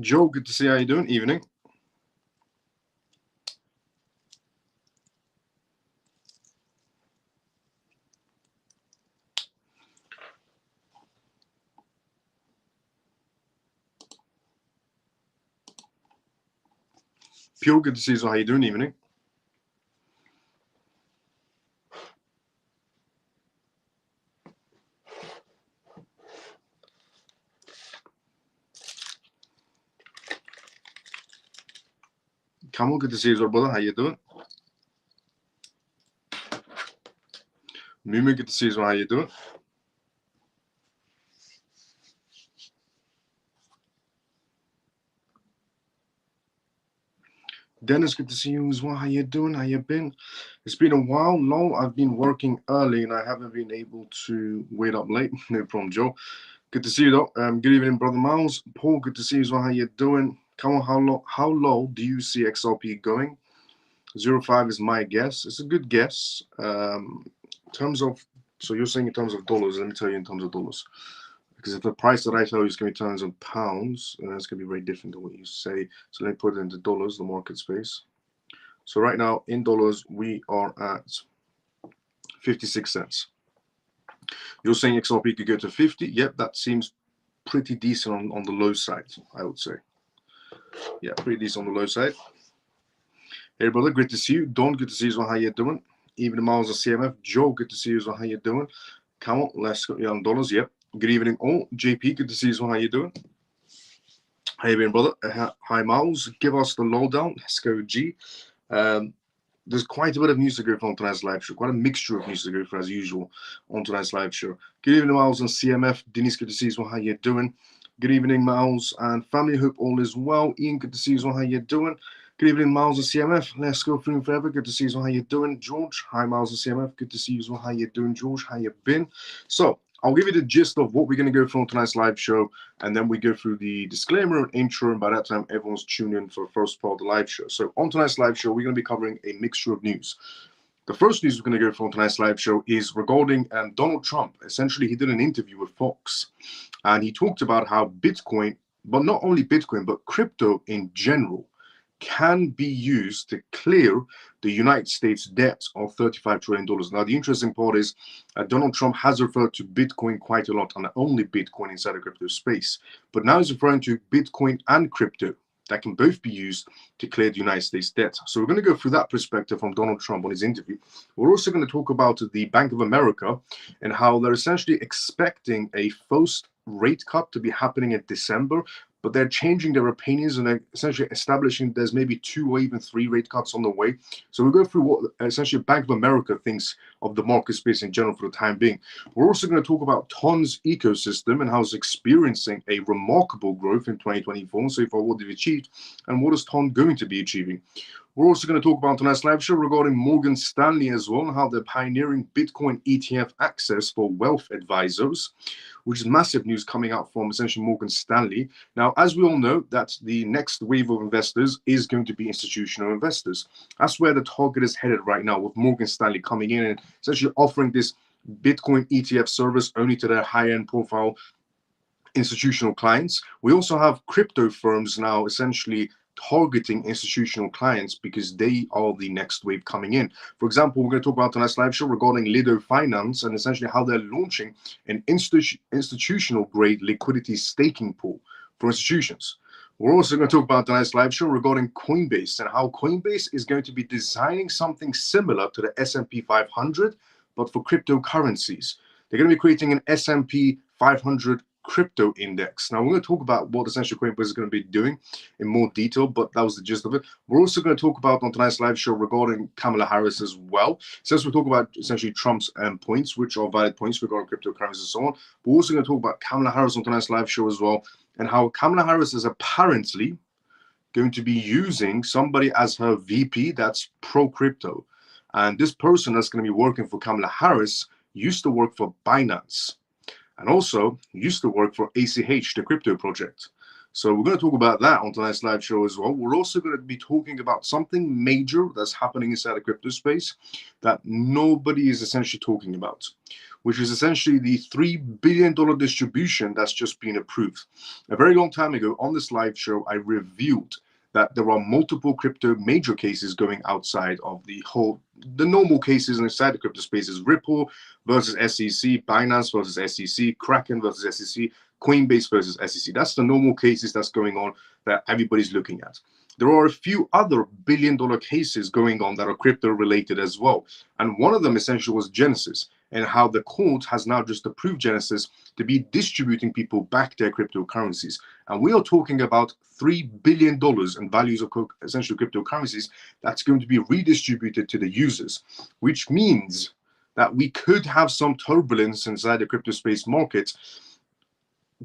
Joe, good to see you. How you doing? Evening. Pure, good to see you. How you doing? Evening. Camel, good to see you, brother. How you doing? Mimi, good to see you. How you doing? Dennis, good to see you as well. How you doing? How you been? It's been a while. No, I've been working early and I haven't been able to wait up late. No problem, Joe. Good to see you, though. Good evening, brother Miles. Paul, good to see you as well. How you doing? Come on, how low do you see XRP going? 0.5 is my guess. It's a good guess. In terms of, so you're saying in terms of dollars. Let me tell you in terms of dollars. Because if the price that I tell you is going to be in terms of pounds, that's going to be very different than what you say. So let me put it into dollars, the market space. So right now, in dollars, we are at 56 cents. You're saying XRP could go to 50? Yep, that seems pretty decent on the low side, I would say. Yeah, pretty decent on the low side. Hey, brother, great to see you. Don, good to see you as well. How you doing? Even Miles of CMF. Joe, good to see you as well. How you doing? Come on, let's go on dollars. Yep. Good evening, all. JP, good to see you as well. How you doing? How you been, brother? Hi, Miles. Give us the lowdown. Let's go, G. There's quite a bit of news to go for on tonight's live show. Quite a mixture of news to go for, as usual, on tonight's live show. Good evening, Miles on CMF. Denise, good to see you as well. How you doing? Good evening, Miles and family. Hope all is well. Ian, good to see you as well. How you doing? Good evening, Miles and CMF. Let's go through forever. Good to see you as well. How you doing, George? Hi, Miles and CMF. Good to see you as well. How you doing, George? How you been? So I'll give you the gist of what we're going to go through on tonight's live show, and then we go through the disclaimer and intro, and by that time, everyone's tuned in for the first part of the live show. So on tonight's live show, we're going to be covering a mixture of news. The first news we're going to go for on tonight's live show is regarding Donald Trump. Essentially, he did an interview with Fox, and he talked about how Bitcoin, but not only Bitcoin, but crypto in general, can be used to clear the United States debt of $35 trillion. Now, the interesting part is Donald Trump has referred to Bitcoin quite a lot, and only Bitcoin inside the crypto space. But now he's referring to Bitcoin and crypto that can both be used to clear the United States debt. So we're going to go through that perspective from Donald Trump on his interview. We're also going to talk about the Bank of America and how they're essentially expecting a first rate cut to be happening in December, but they're changing their opinions and they're essentially establishing there's maybe 2 or even 3 rate cuts on the way. So we'll go through what essentially Bank of America thinks of the market space in general for the time being. We're also going to talk about Ton's ecosystem and how it's experiencing a remarkable growth in 2024, so far what they've achieved, and what is Ton going to be achieving. We're also going to talk about tonight's live show regarding Morgan Stanley as well, and how they're pioneering Bitcoin ETF access for wealth advisors, which is massive news coming out from essentially Morgan Stanley. Now, as we all know, that the next wave of investors is going to be institutional investors. That's where the target is headed right now, with Morgan Stanley coming in and essentially offering this Bitcoin ETF service only to their high-end profile institutional clients. We also have crypto firms now essentially targeting institutional clients because they are the next wave coming in. For example, we're going to talk about tonight's live show regarding Lido Finance and essentially how they're launching an institutional grade liquidity staking pool for institutions. We're also going to talk about tonight's live show regarding Coinbase and how Coinbase is going to be designing something similar to the S&P 500, but for cryptocurrencies. They're going to be creating an S&P 500 crypto index. Now, we're going to talk about what essentially Coinbase is going to be doing in more detail, but that was the gist of it. We're also going to talk about on tonight's live show regarding Kamala Harris as well. Since we talk about essentially Trump's points, which are valid points regarding cryptocurrencies and so on, we're also going to talk about Kamala Harris on tonight's live show as well, and how Kamala Harris is apparently going to be using somebody as her VP that's pro-crypto. And this person that's going to be working for Kamala Harris used to work for Binance, and also used to work for ACH, the crypto project. So we're going to talk about that on tonight's live show as well. We're also going to be talking about something major that's happening inside the crypto space that nobody is essentially talking about, which is essentially the $3 billion distribution that's just been approved. A very long time ago on this live show, I revealed that there are multiple crypto major cases going outside of the normal cases inside the crypto space is Ripple versus SEC, Binance versus SEC, Kraken versus SEC, Coinbase versus SEC. That's the normal cases that's going on that everybody's looking at. There are a few other billion-dollar cases going on that are crypto related as well. And one of them essentially was Genesis, and how the court has now just approved Genesis to be distributing people back their cryptocurrencies. And we are talking about $3 billion in values of essentially cryptocurrencies that's going to be redistributed to the users, which means that we could have some turbulence inside the crypto space market,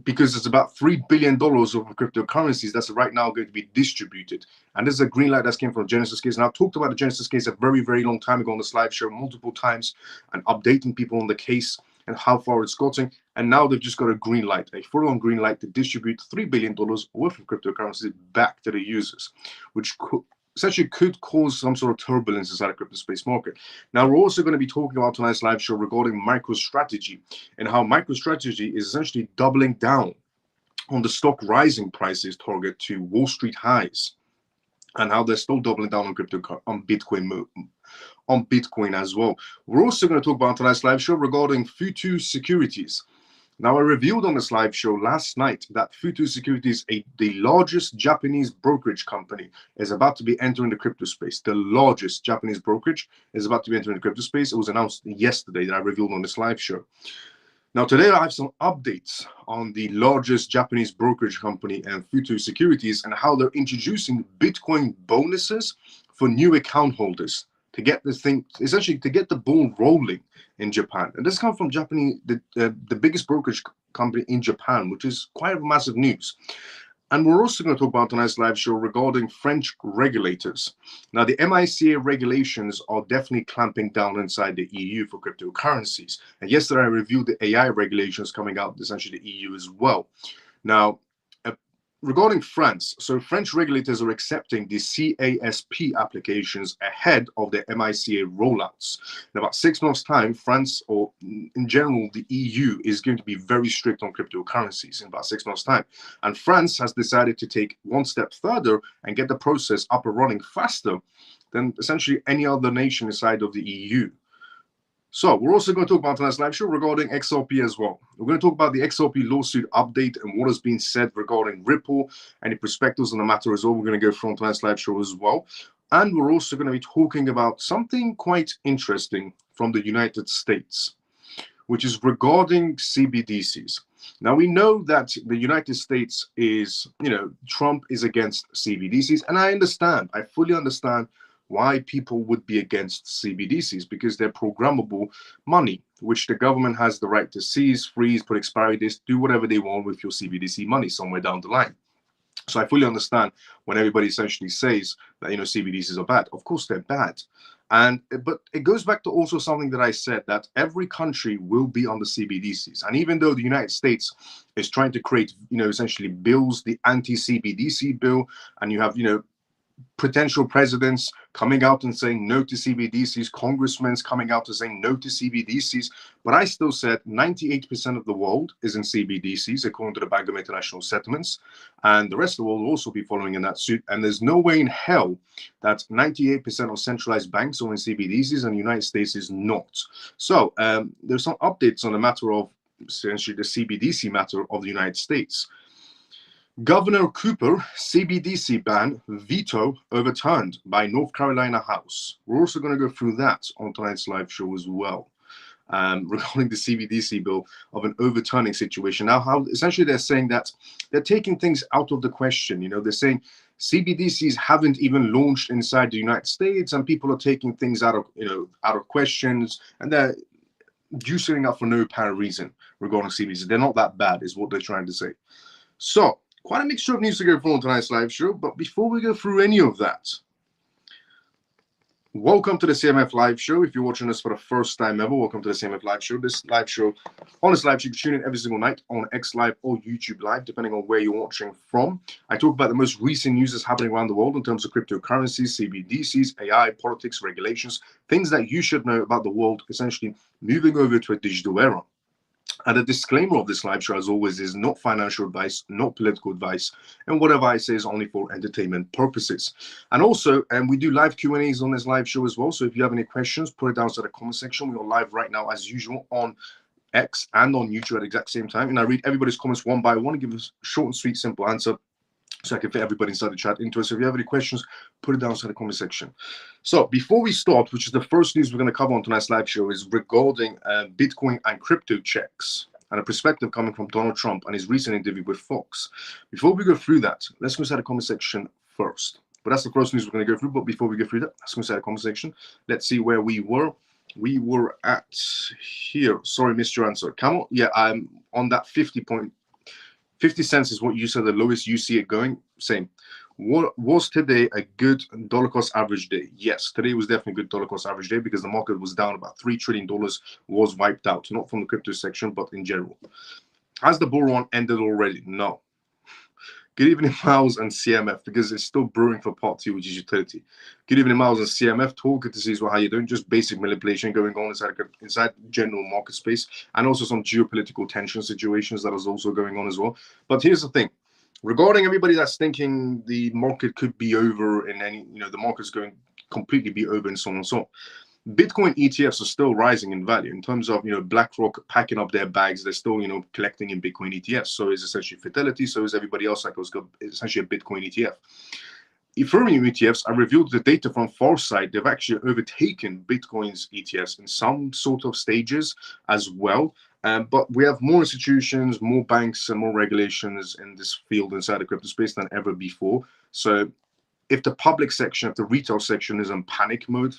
because it's about $3 billion of cryptocurrencies that's right now going to be distributed. And this is a green light that came from the Genesis case. And I've talked about the Genesis case a very, very long time ago on this live show multiple times and updating people on the case and how far it's gotten. And now they've just got a green light, a full-on green light to distribute $3 billion worth of cryptocurrencies back to the users, which essentially could cause some sort of turbulence inside the crypto space market. Now, we're also going to be talking about tonight's live show regarding MicroStrategy and how MicroStrategy is essentially doubling down on the stock rising prices target to Wall Street highs, and how they're still doubling down on Bitcoin as well. We're also going to talk about tonight's live show regarding Futu Securities. Now, I revealed on this live show last night that Futu Securities, the largest Japanese brokerage company, is about to be entering the crypto space. The largest Japanese brokerage is about to be entering the crypto space. It was announced yesterday that I revealed on this live show. Now, today I have some updates on the largest Japanese brokerage company and Futu Securities and how they're introducing Bitcoin bonuses for new account holders to get this thing, essentially to get the ball rolling in Japan. And this comes from the biggest brokerage company in Japan, which is quite massive news. And we're also going to talk about tonight's live show regarding French regulators. Now, the MiCA regulations are definitely clamping down inside the EU for cryptocurrencies. And yesterday I reviewed the AI regulations coming out, essentially the EU as well. Now, regarding France, so French regulators are accepting the CASP applications ahead of the MiCA rollouts. In about 6 months' time, France, or in general, the EU, is going to be very strict on cryptocurrencies in about 6 months' time. And France has decided to take one step further and get the process up and running faster than essentially any other nation inside of the EU. So we're also going to talk about tonight's live show regarding XRP as well. We're going to talk about the XRP lawsuit update and what has been said regarding Ripple, any perspectives on the matter as well. We're going to go through on tonight's live show as well. And we're also going to be talking about something quite interesting from the United States, which is regarding CBDCs. Now, we know that the United States is, Trump is against CBDCs. And I fully understand why people would be against CBDCs, because they're programmable money, which the government has the right to seize, freeze, put expiry dates, do whatever they want with your CBDC money somewhere down the line. So I fully understand when everybody essentially says that, CBDCs are bad. Of course, they're bad. But it goes back to also something that I said, that every country will be under CBDCs. And even though the United States is trying to create, essentially bills, the anti-CBDC bill, and you have, potential presidents coming out and saying no to CBDCs, congressmen coming out and saying no to CBDCs. But I still said 98% of the world is in CBDCs, according to the Bank of International Settlements. And the rest of the world will also be following in that suit. And there's no way in hell that 98% of centralized banks are in CBDCs and the United States is not. So there's some updates on the matter of essentially the CBDC matter of the United States. Governor Cooper CBDC ban veto overturned by North Carolina House. We're also going to go through that on tonight's live show as well, regarding the CBDC bill of an overturning situation. Now, how essentially they're saying that they're taking things out of the question. They're saying CBDCs haven't even launched inside the United States, and people are taking things out of questions, and they're juicing up for no apparent reason regarding CBDCs. They're not that bad, is what they're trying to say. So, quite a mixture of news to go through on tonight's live show, but before we go through any of that, Welcome to the CMF live show. If you're watching us for the first time ever, welcome to the CMF live show. This live show, on this live show, you can tune in every single night on X Live or YouTube Live, depending on where you're watching from. I talk about the most recent news that's happening around the world in terms of cryptocurrencies, CBDCs, AI, politics, regulations, things that you should know about the world, essentially moving over to a digital era. And the disclaimer of this live show, as always, is not financial advice, not political advice, and whatever I say is only for entertainment purposes. And also, we do live Q&As on this live show as well. So if you have any questions, put it down to the comment section. We are live right now, as usual, on X and on YouTube at the exact same time. And I read everybody's comments one by one, give a short and sweet, simple answer, so I can fit everybody inside the chat into it. So if you have any questions, put it down in the comment section. So before we start, which is the first news we're going to cover on tonight's live show, is regarding Bitcoin and crypto checks and a perspective coming from Donald Trump and his recent interview with Fox. Before we go through that, let's go inside the comment section first. But that's the first news we're going to go through. But before we go through that, let's go inside the comment section. Let's see where we were. We were at here. Sorry, missed your answer. Camel, yeah, I'm on that 50 cents is what you said, the lowest you see it going. Same. What was today a good dollar cost average day? Yes, today was definitely a good dollar cost average day because the market was down about $3 trillion, was wiped out, not from the crypto section, but in general. Has the bull run ended already? No. Good evening, Miles and CMF, because it's still brewing for part 2, which is utility. Good evening, Miles and CMF. Talk, good to see you as well. How you doing? Just basic manipulation going on inside general market space, and also some geopolitical tension situations that is also going on as well. But here's the thing. Regarding everybody that's thinking the market could be over in any, the market's going completely be over and so on and so on. Bitcoin ETFs are still rising in value in terms of, BlackRock packing up their bags. They're still, collecting in Bitcoin ETFs. So is essentially Fidelity. So is everybody else that goes essentially a Bitcoin ETF. Ethereum ETFs, I reviewed the data from Farsight. They've actually overtaken Bitcoin's ETFs in some sort of stages as well. But we have more institutions, more banks, and more regulations in this field inside the crypto space than ever before. So if the public section, if the retail section is in panic mode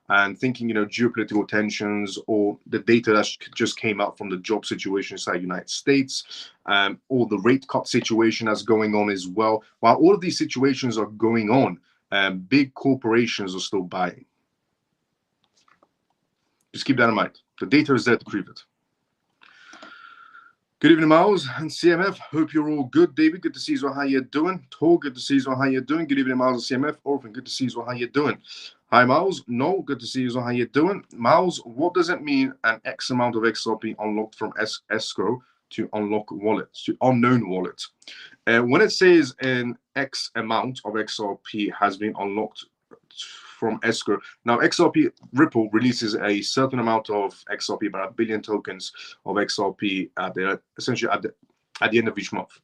and thinking, geopolitical tensions or the data that just came out from the job situation inside the United States, or the rate cut situation that's going on as well, while all of these situations are going on, big corporations are still buying. Just keep that in mind. The data is there to prove it. Good evening, Miles and CMF. Hope you're all good. David, good to see you. How you doing? Tor, good to see you. How you doing? Good evening, Miles and CMF. Orphan, good to see you. How you doing? Hi, Miles. No, good to see you. How you doing? Miles, what does it mean an X amount of XRP unlocked from escrow to unlock wallets, to unknown wallets? When it says an X amount of XRP has been unlocked from escrow. Now, XRP Ripple releases a certain amount of XRP, about 1 billion tokens of XRP essentially at the end of each month.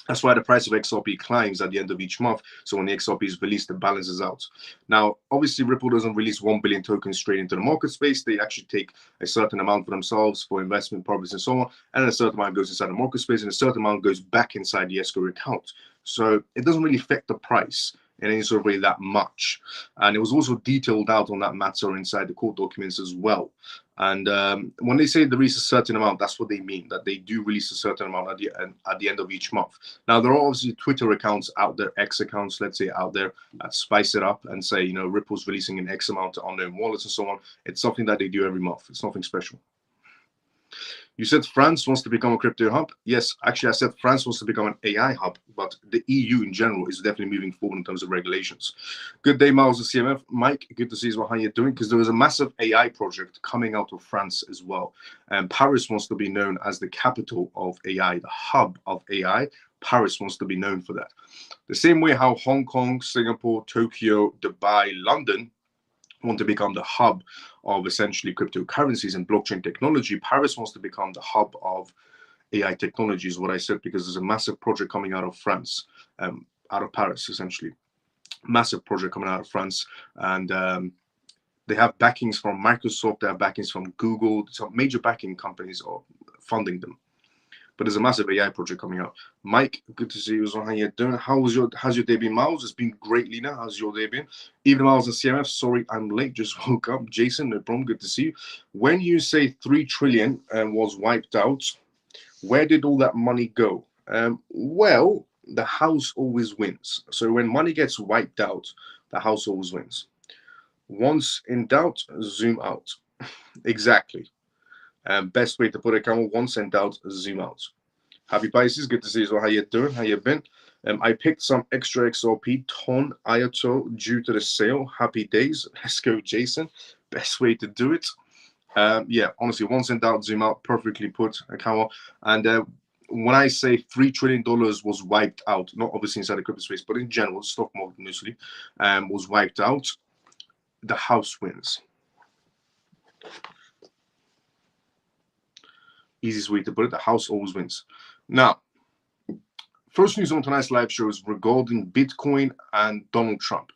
That's why the price of XRP climbs at the end of each month. So when the XRP is released, it balances out. Now, obviously, Ripple doesn't release 1 billion tokens straight into the market space. They actually take a certain amount for themselves for investment purposes and so on. And a certain amount goes inside the market space, and a certain amount goes back inside the escrow account. So it doesn't really affect the price in any sort of way that much. And it was also detailed out on that matter inside the court documents as well. And when they say they release a certain amount, that's what they mean, that they do release a certain amount at the end of each month. Now, there are obviously Twitter accounts out there, X accounts, let's say, out there that spice it up and say, Ripple's releasing an X amount to unknown wallets and so on. It's something that they do every month. It's nothing special. You said France wants to become a crypto hub. Yes, actually, I said France wants to become an AI hub, but the EU in general is definitely moving forward in terms of regulations. Good day, Miles and CMF. Mike, good to see you. How you're doing? Because there was a massive AI project coming out of France as well. And Paris wants to be known as the capital of AI, the hub of AI. Paris wants to be known for that. The same way how Hong Kong, Singapore, Tokyo, Dubai, London want to become the hub of essentially cryptocurrencies and blockchain technology, Paris wants to become the hub of AI technology, is what I said, because there's a massive project coming out of France, out of Paris, essentially. Massive project coming out of France. And they have backings from Microsoft, they have backings from Google, some major backing companies are funding them. But there's a massive AI project coming out. Mike, good to see you. How you doing? How's your day been, Miles? It's been great, Lena. How's your day been? Even Miles and CMF, sorry, I'm late. Just woke up. Jason, no problem. Good to see you. When you say 3 trillion was wiped out, where did all that money go? Well, the house always wins. So when money gets wiped out, the house always wins. Once in doubt, zoom out. Exactly. Best way to put it, Camel. Once in doubt, zoom out. Happy Pisces, good to see you as well. How you doing? How you been? I picked some extra XRP, ton, IOTO due to the sale. Happy days. Let's go, Jason. Best way to do it. Yeah, honestly, once in doubt, zoom out. Perfectly put, Camel. And when I say $3 trillion was wiped out, not obviously inside the crypto space, but in general, stock market initially, was wiped out, the house wins. Easiest way to put it, the house always wins. Now, first news on tonight's live show is regarding Bitcoin and Donald Trump.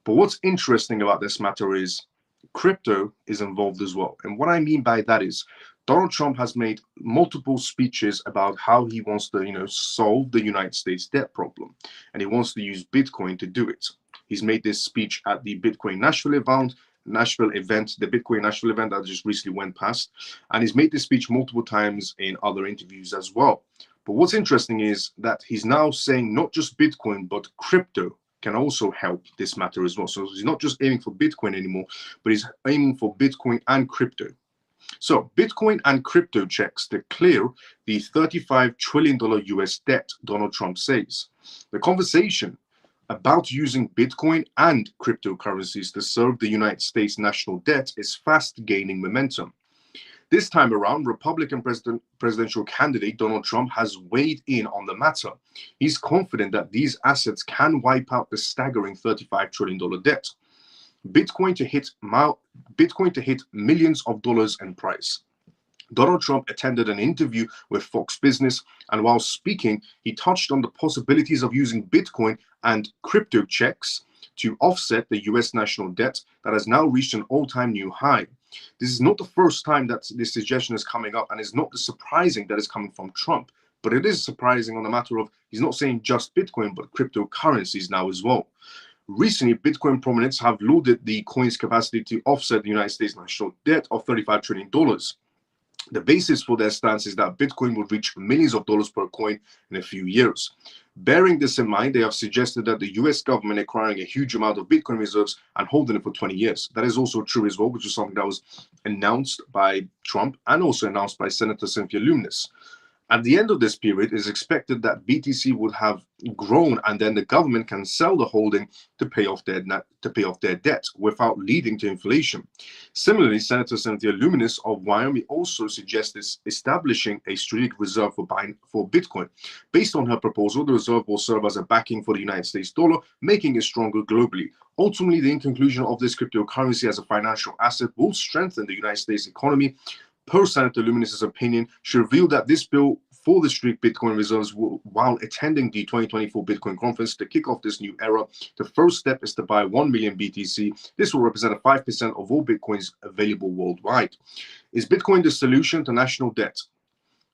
But what's interesting about this matter is crypto is involved as well. And what I mean by that is Donald Trump has made multiple speeches about how he wants to, solve the United States debt problem. And he wants to use Bitcoin to do it. He's made this speech at the Bitcoin Nashville event, the Bitcoin Nashville event that just recently went past. And he's made this speech multiple times in other interviews as well. But what's interesting is that he's now saying not just Bitcoin, but crypto can also help this matter as well. So he's not just aiming for Bitcoin anymore, but he's aiming for Bitcoin and crypto. So Bitcoin and crypto checks to clear the $35 trillion US debt, Donald Trump says. The conversation about using Bitcoin and cryptocurrencies to serve the United States national debt is fast gaining momentum. This time around, Republican presidential candidate Donald Trump has weighed in on the matter. He's confident that these assets can wipe out the staggering $35 trillion debt. Bitcoin to hit millions of dollars in price. Donald Trump attended an interview with Fox Business, and while speaking, he touched on the possibilities of using Bitcoin and crypto checks to offset the U.S. national debt that has now reached an all-time new high. This is not the first time that this suggestion is coming up, and it's not surprising that it's coming from Trump, but it is surprising on the matter of he's not saying just Bitcoin, but cryptocurrencies now as well. Recently, Bitcoin prominents have lauded the coin's capacity to offset the United States national debt of $35 trillion. The basis for their stance is that Bitcoin would reach millions of dollars per coin in a few years. Bearing this in mind, they have suggested that the US government acquiring a huge amount of Bitcoin reserves and holding it for 20 years. That is also true as well, which is something that was announced by Trump and also announced by Senator Cynthia Lummis. At the end of this period, it is expected that BTC would have grown, and then the government can sell the holding to pay off their debt without leading to inflation. Similarly, Senator Cynthia Lummis of Wyoming also suggested establishing a strategic reserve for Bitcoin. Based on her proposal, the reserve will serve as a backing for the United States dollar, making it stronger globally. Ultimately, the inclusion of this cryptocurrency as a financial asset will strengthen the United States economy. Per Senator Lummis' opinion, she revealed that this bill for the strict Bitcoin reserves while attending the 2024 Bitcoin conference to kick off this new era. The first step is to buy 1 million BTC. This will represent 5% of all Bitcoins available worldwide. Is Bitcoin the solution to national debt?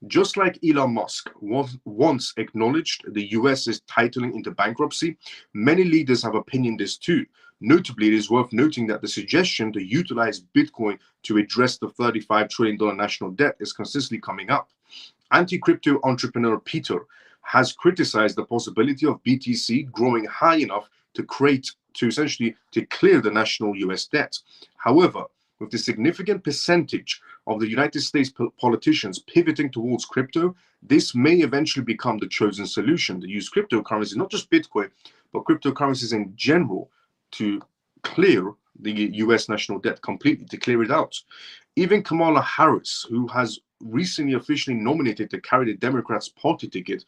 Just like Elon Musk once acknowledged the US is titling into bankruptcy, many leaders have opinioned this too. Notably, it is worth noting that the suggestion to utilize Bitcoin to address the $35 trillion national debt is consistently coming up. Anti-crypto entrepreneur Peter has criticized the possibility of BTC growing high enough to essentially clear the national US debt. However, with the significant percentage of the United States politicians pivoting towards crypto, this may eventually become the chosen solution to use cryptocurrency, not just Bitcoin, but cryptocurrencies in general, to clear the US national debt completely, to clear it out. Even Kamala Harris, who has recently officially nominated to carry the Democrats' party ticket,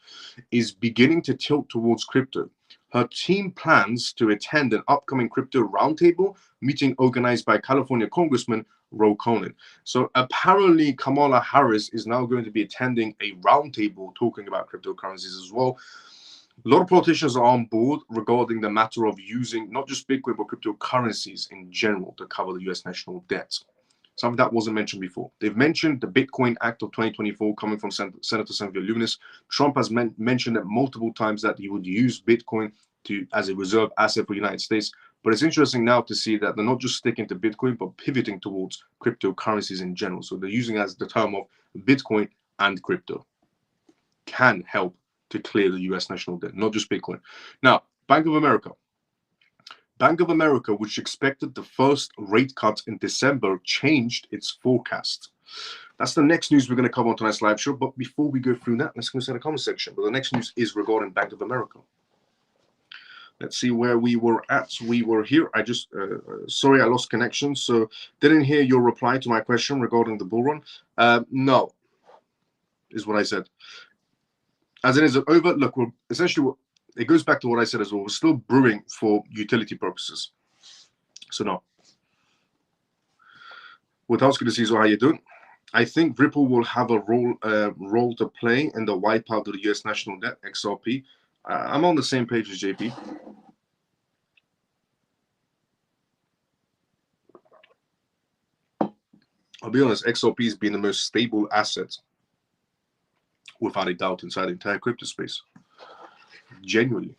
is beginning to tilt towards crypto. Her team plans to attend an upcoming crypto roundtable meeting organized by California Congressman Ro Khanna. So apparently Kamala Harris is now going to be attending a roundtable talking about cryptocurrencies as well. A lot of politicians are on board regarding the matter of using not just Bitcoin, but cryptocurrencies in general to cover the US national debt. Something that wasn't mentioned before. They've mentioned the Bitcoin Act of 2024 coming from Senator Cynthia Lummis. Trump has mentioned it multiple times that he would use Bitcoin as a reserve asset for the United States. But it's interesting now to see that they're not just sticking to Bitcoin, but pivoting towards cryptocurrencies in general. So they're using as the term of Bitcoin and crypto can help to clear the US national debt, not just Bitcoin. Now, Bank of America. Bank of America, which expected the first rate cut in December, changed its forecast. That's the next news we're going to cover on tonight's live show. But before we go through that, let's go to the comment section. But the next news is regarding Bank of America. Let's see where we were at. We were here. I just, sorry, I lost connection. So didn't hear your reply to my question regarding the bull run. No, is what I said. As it is over, look, we're essentially, it goes back to what I said as well. We're still brewing for utility purposes. So no. Without good to see, so how you doing? I think Ripple will have a role to play in the wipeout of the U.S. national debt, XRP. I'm on the same page as JP. I'll be honest, XRP has been the most stable asset, without a doubt, inside the entire crypto space. Genuinely.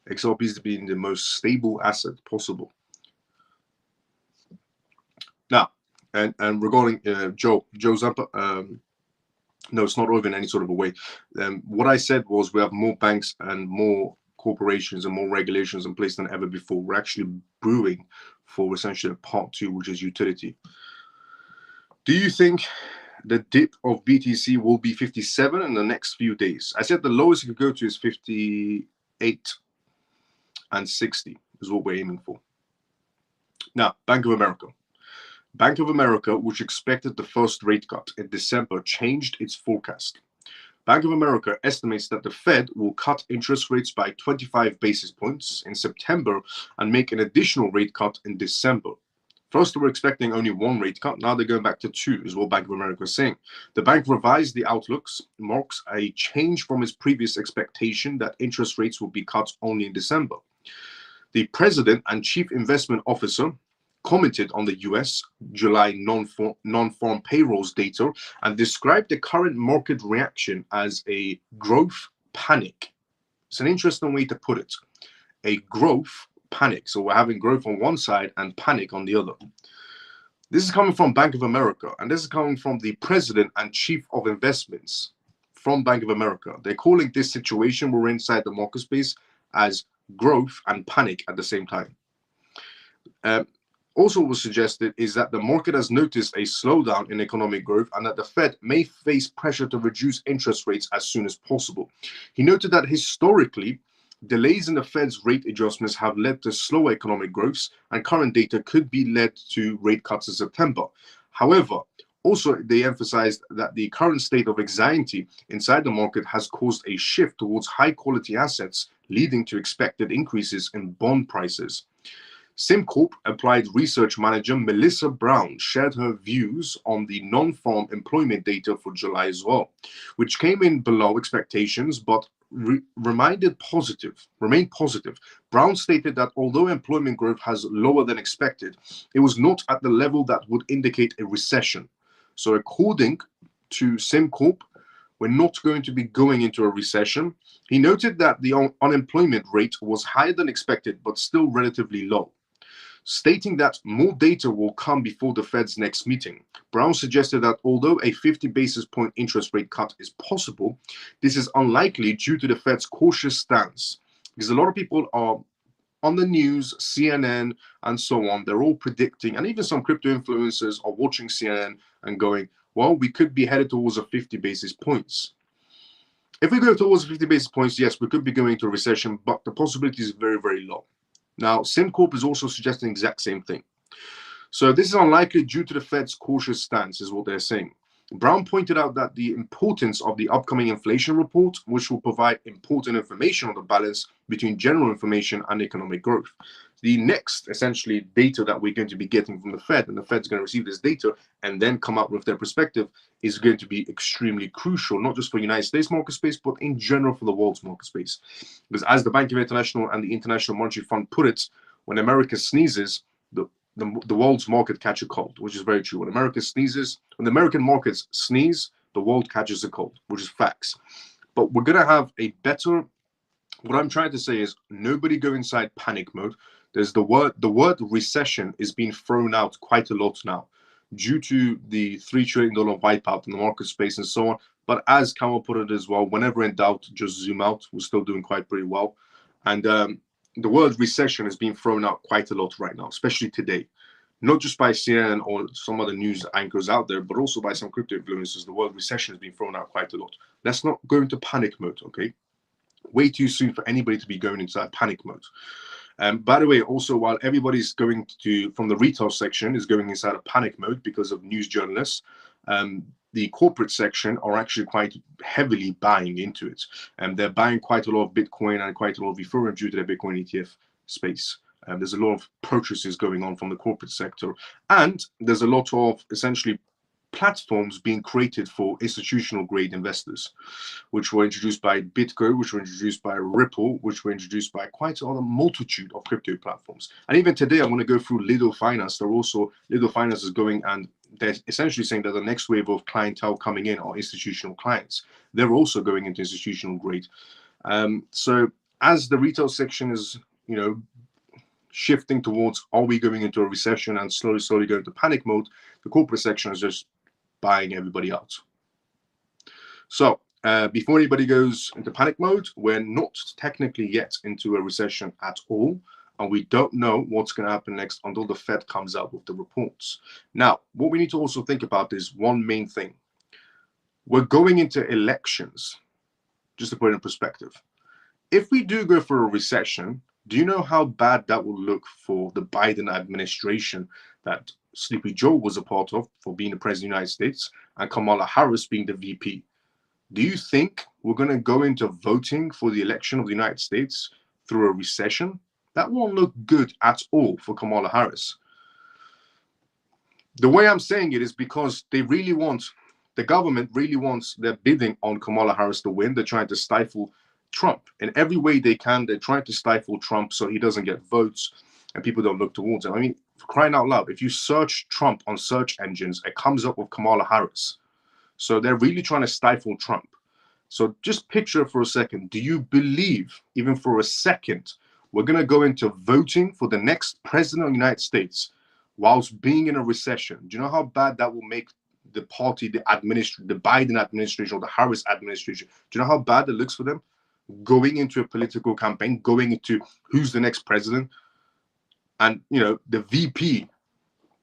XRP has been the most stable asset possible. Now, and regarding Joe Zampa, no, it's not over in any sort of a way. What I said was we have more banks and more corporations and more regulations in place than ever before. We're actually brewing for essentially part two, which is utility. Do you think the dip of BTC will be 57 in the next few days? I said the lowest it could go to is 58 and 60 is what we're aiming for. Now, Bank of America. Bank of America, which expected the first rate cut in December, changed its forecast. Bank of America estimates that the Fed will cut interest rates by 25 basis points in September and make an additional rate cut in December. First, they were expecting only one rate cut. Now they're going back to two, is what Bank of America is saying. The bank revised the outlooks, marks a change from its previous expectation that interest rates will be cut only in December. The president and chief investment officer commented on the U.S. July non-farm payrolls data and described the current market reaction as a growth panic. It's an interesting way to put it. A growth panic. So we're having growth on one side and panic on the other. This is coming from Bank of America, and this is coming from the president and chief of investments from Bank of America. They're calling this situation we're inside the market space as growth and panic at the same time. Also, what was suggested is that the market has noticed a slowdown in economic growth and that the Fed may face pressure to reduce interest rates as soon as possible. He noted that historically, delays in the Fed's rate adjustments have led to slower economic growth, and current data could be led to rate cuts in September. However, also they emphasized that the current state of anxiety inside the market has caused a shift towards high-quality assets, leading to expected increases in bond prices. SimCorp Applied Research Manager Melissa Brown shared her views on the non-farm employment data for July as well, which came in below expectations but remained positive. Brown stated that although employment growth has lower than expected, it was not at the level that would indicate a recession. So according to SimCorp, we're not going to be going into a recession. He noted that the unemployment rate was higher than expected but still relatively low. Stating that more data will come before the Fed's next meeting, Brown suggested that although a 50 basis point interest rate cut is possible, this is unlikely due to the Fed's cautious stance. Because a lot of people are on the news, CNN, and so on, they're all predicting, and even some crypto influencers are watching CNN and going, well, we could be headed towards a 50 basis points. If we go towards 50 basis points, yes, we could be going into a recession, but the possibility is very, very low. Now, SimCorp is also suggesting the exact same thing. So this is unlikely due to the Fed's cautious stance, is what they're saying. Brown pointed out that the importance of the upcoming inflation report, which will provide important information on the balance between general information and economic growth. The next, essentially, data that we're going to be getting from the Fed, and the Fed's going to receive this data and then come up with their perspective, is going to be extremely crucial, not just for the United States market space, but in general for the world's market space. Because as the Bank of International and the International Monetary Fund put it, when America sneezes, the world's market catch a cold, which is very true. When America sneezes, when the American markets sneeze, the world catches a cold, which is facts. But we're going to have a better, what I'm trying to say is nobody go inside panic mode. There's the word recession is being thrown out quite a lot now due to the $3 trillion wipeout in the market space and so on. But as Kamal put it as well, whenever in doubt, just zoom out. We're still doing quite pretty well. And the word recession is being thrown out quite a lot right now, especially today. Not just by CNN or some other news anchors out there, but also by some crypto influencers. The word recession has been thrown out quite a lot. Let's not go into panic mode, okay? Way too soon for anybody to be going into that panic mode. By the way, also, while everybody's going to, from the retail section, is going inside a panic mode because of news journalists, the corporate section are actually quite heavily buying into it. And they're buying quite a lot of Bitcoin and quite a lot of Ethereum due to their Bitcoin ETF space. There's a lot of purchases going on from the corporate sector. And there's a lot of essentially platforms being created for institutional grade investors, which were introduced by Bitco, which were introduced by Ripple, which were introduced by quite a multitude of crypto platforms. And even today, I'm going to go through Lido Finance. Lido Finance is going, and they're essentially saying that the next wave of clientele coming in are institutional clients. They're also going into institutional grade. So as the retail section is, shifting towards, are we going into a recession and slowly going to panic mode, the corporate section is just buying everybody out. So before anybody goes into panic mode, we're not technically yet into a recession at all, and we don't know what's going to happen next until the Fed comes out with the reports. Now, what we need to also think about is one main thing. We're going into elections, just to put it in perspective. If we do go for a recession, do you know how bad that will look for the Biden administration that Sleepy Joe was a part of for being the president of the United States and Kamala Harris being the VP? Do you think we're going to go into voting for the election of the United States through a recession? That won't look good at all for Kamala Harris. The way I'm saying it is because the government really wants, they're bidding on Kamala Harris to win. They're trying to stifle Trump in every way they can. They're trying to stifle Trump so he doesn't get votes and people don't look towards him. I mean, for crying out loud, if you search Trump on search engines, it comes up with Kamala Harris. So they're really trying to stifle Trump. So just picture for a second, do you believe, even for a second, we're going to go into voting for the next president of the United States whilst being in a recession? Do you know how bad that will make the party, the Biden administration or the Harris administration? Do you know how bad it looks for them? Going into a political campaign, going into who's the next president, and the VP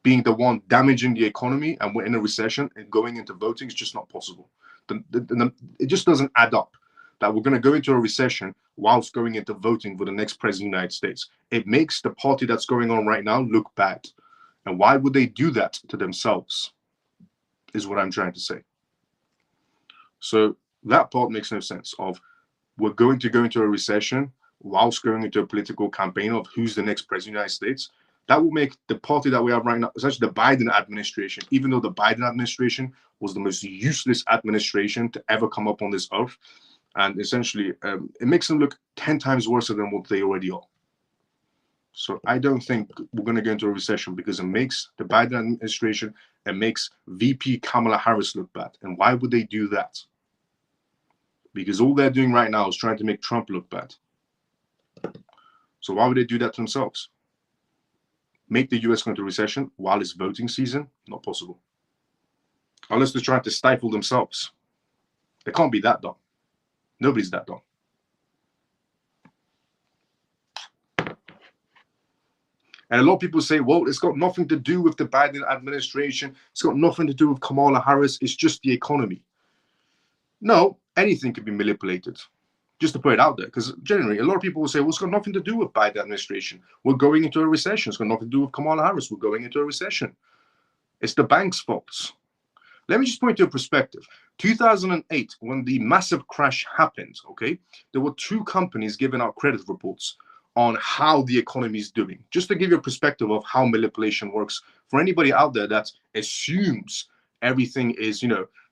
being the one damaging the economy, and we're in a recession and going into voting is just not possible. It just doesn't add up that we're going to go into a recession whilst going into voting for the next president of the United States. It makes the party that's going on right now look bad. And why would they do that to themselves, is what I'm trying to say. So that part makes no sense of we're going to go into a recession whilst going into a political campaign of who's the next president of the United States. That will make the party that we have right now, essentially the Biden administration, even though the Biden administration was the most useless administration to ever come up on this earth, and essentially it makes them look 10 times worse than what they already are. So I don't think we're going to go into a recession because it makes the Biden administration, it makes VP Kamala Harris look bad. And why would they do that? Because all they're doing right now is trying to make Trump look bad. So why would they do that to themselves? Make the US go into recession while it's voting season? Not possible. Unless they're trying to stifle themselves. They can't be that dumb. Nobody's that dumb. And a lot of people say, well, it's got nothing to do with the Biden administration. It's got nothing to do with Kamala Harris. It's just the economy. No, anything can be manipulated. Just to put it out there, because generally a lot of people will say, well, it's got nothing to do with Biden administration. We're going into a recession. It's got nothing to do with Kamala Harris. We're going into a recession. It's the bank's faults. Let me just point to a perspective. 2008, when the massive crash happened, okay, there were two companies giving out credit reports on how the economy is doing. Just to give you a perspective of how manipulation works for anybody out there that assumes everything is,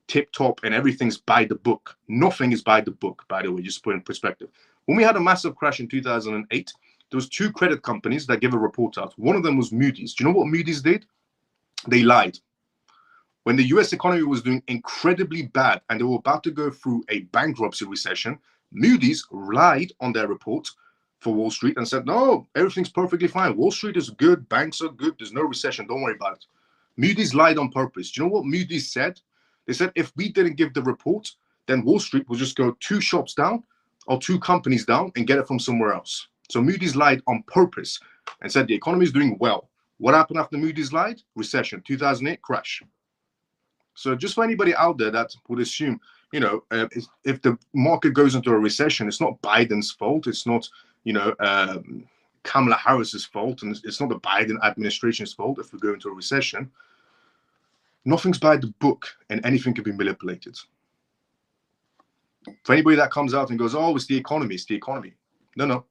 tip top and everything's by the book. Nothing is by the book, by the way, just to put in perspective. When we had a massive crash in 2008, there was two credit companies that gave a report out. One of them was Moody's. Do you know what Moody's did? They lied. When the US economy was doing incredibly bad and they were about to go through a bankruptcy recession, Moody's lied on their report for Wall Street and said, no, everything's perfectly fine. Wall Street is good. Banks are good. There's no recession. Don't worry about it. Moody's lied on purpose. Do you know what Moody's said? They said if we didn't give the report, then Wall Street will just go two shops down or two companies down and get it from somewhere else. So Moody's lied on purpose and said the economy is doing well. What happened after Moody's lied? Recession, 2008 crash. So just for anybody out there that would assume, if the market goes into a recession, it's not Biden's fault. It's not, Kamala Harris's fault, and it's not the Biden administration's fault if we go into a recession. Nothing's by the book, and anything can be manipulated. For anybody that comes out and goes, "Oh, it's the economy, it's the economy," no,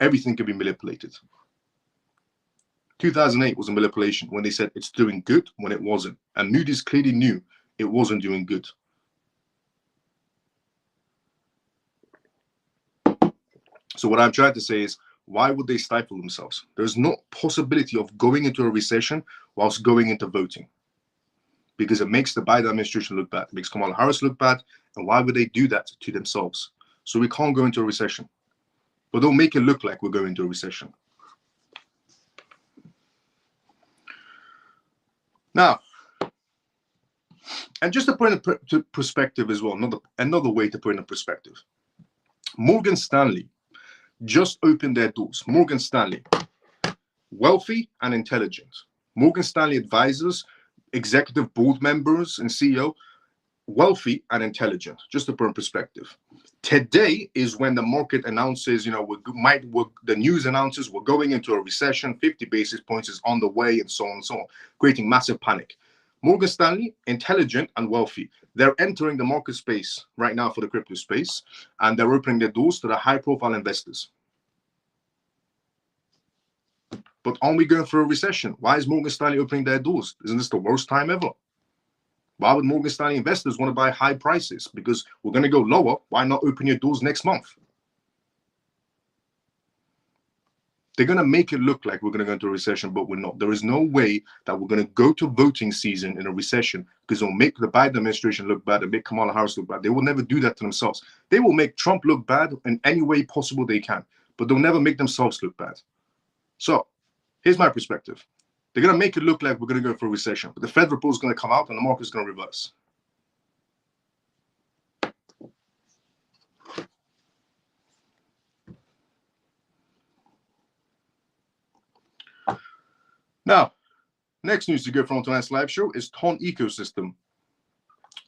everything can be manipulated. 2008 was a manipulation when they said it's doing good when it wasn't, and Moody's clearly knew it wasn't doing good. So what I'm trying to say is, why would they stifle themselves? There's no possibility of going into a recession whilst going into voting, because it makes the Biden administration look bad. It makes Kamala Harris look bad. And why would they do that to themselves? So we can't go into a recession, but they'll make it look like we're going into a recession. Now, and just to put it into perspective as well, another way to put it in perspective, Morgan Stanley just opened their doors. Morgan Stanley, wealthy and intelligent. Morgan Stanley advisors, executive board members and CEO, wealthy and intelligent, just to put in perspective. Today is when the market announces, the news announces we're going into a recession, 50 basis points is on the way, and so on and so on, creating massive panic. Morgan Stanley, intelligent and wealthy. They're entering the market space right now for the crypto space, and they're opening their doors to the high-profile investors. But aren't we going through a recession? Why is Morgan Stanley opening their doors? Isn't this the worst time ever? Why would Morgan Stanley investors want to buy high prices? Because we're going to go lower. Why not open your doors next month? They're going to make it look like we're going to go into a recession, but we're not. There is no way that we're going to go to voting season in a recession, because it'll make the Biden administration look bad and make Kamala Harris look bad. They will never do that to themselves. They will make Trump look bad in any way possible they can, but they'll never make themselves look bad. So here's my perspective. They're going to make it look like we're going to go for a recession, but the Fed report is going to come out and the market's going to reverse. Now, next news to go from tonight's live show is TON ecosystem.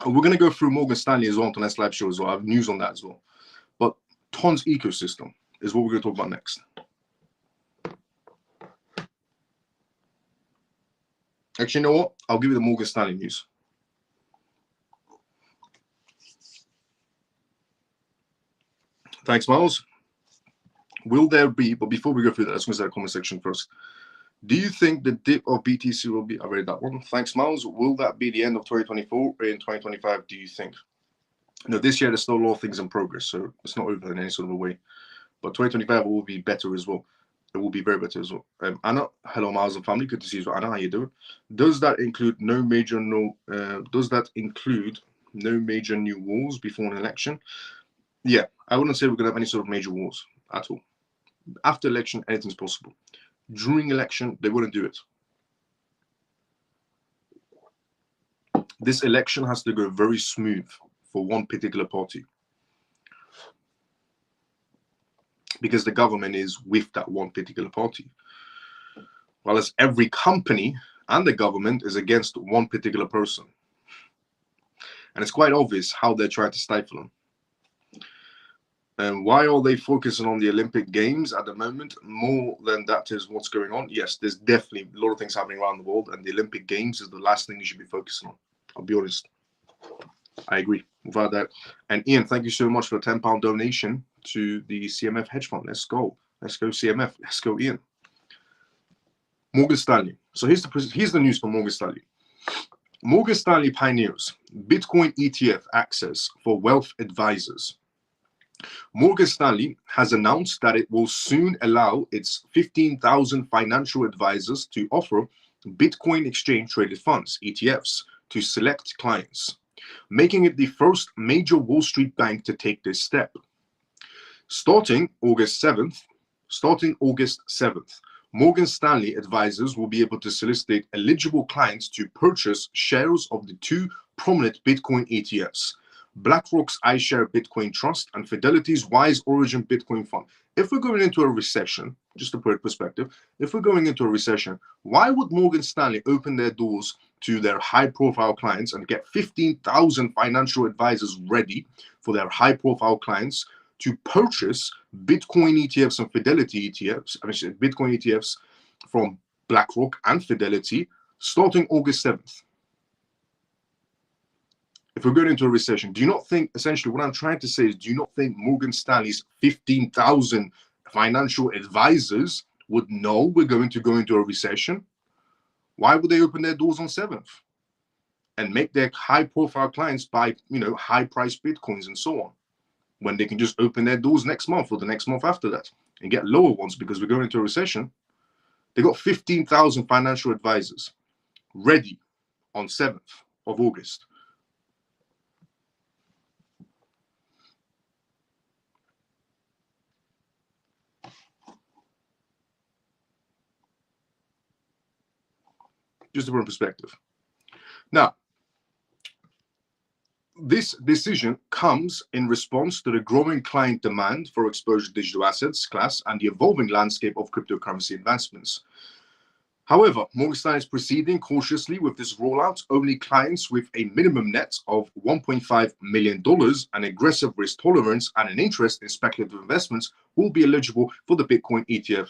We're going to go through Morgan Stanley as well on tonight's live show as well. I have news on that as well. But TON's ecosystem is what we're going to talk about next. Actually, you know what? I'll give you the Morgan Stanley news. Thanks, Miles. Will there be, but before we go through that, let's go to the comment section first. Do you think the dip of BTC will be, I read that one. Thanks, Miles. Will that be the end of 2024 or in 2025, do you think? No, this year there's still a lot of things in progress, so it's not over in any sort of a way. But 2025 will be better as well. It will be very better as well. Anna, hello, Miles and family. Good to see you. Anna, how you doing? Does that include no major new wars before an election? Yeah, I wouldn't say we're gonna have any sort of major wars at all. After election, anything's possible. During election, they wouldn't do it. This election has to go very smooth for one particular party, because the government is with that one particular party, whereas every company and the government is against one particular person. And it's quite obvious how they're trying to stifle them. And why are they focusing on the Olympic Games at the moment more than that is what's going on? Yes, there's definitely a lot of things happening around the world, and the Olympic Games is the last thing you should be focusing on. I'll be honest. I agree without that. And Ian, thank you so much for a £10 donation to the CMF hedge fund. Let's go. Let's go CMF. Let's go Ian. Morgan Stanley. So here's the news from Morgan Stanley. Morgan Stanley pioneers Bitcoin ETF access for wealth advisors. Morgan Stanley has announced that it will soon allow its 15,000 financial advisors to offer Bitcoin exchange-traded funds, ETFs, to select clients, making it the first major Wall Street bank to take this step. Starting August 7th, Morgan Stanley advisors will be able to solicit eligible clients to purchase shares of the two prominent Bitcoin ETFs, BlackRock's iShare Bitcoin Trust, and Fidelity's Wise Origin Bitcoin Fund. If we're going into a recession, just to put it in perspective, if we're going into a recession, why would Morgan Stanley open their doors to their high-profile clients and get 15,000 financial advisors ready for their high-profile clients to purchase Bitcoin ETFs and Fidelity ETFs, Bitcoin ETFs from BlackRock and Fidelity starting August 7th? If we're going into a recession, do you not think, essentially what I'm trying to say is, do you not think Morgan Stanley's 15,000 financial advisors would know we're going to go into a recession? Why would they open their doors on 7th and make their high-profile clients buy, high-priced Bitcoins and so on, when they can just open their doors next month or the next month after that and get lower ones because we're going into a recession? They got 15,000 financial advisors ready on 7th of August. Just to put in perspective. Now, this decision comes in response to the growing client demand for exposure to digital assets class and the evolving landscape of cryptocurrency investments. However, Morgan Stanley is proceeding cautiously with this rollout. Only clients with a minimum net of $1.5 million, an aggressive risk tolerance, and an interest in speculative investments will be eligible for the Bitcoin ETF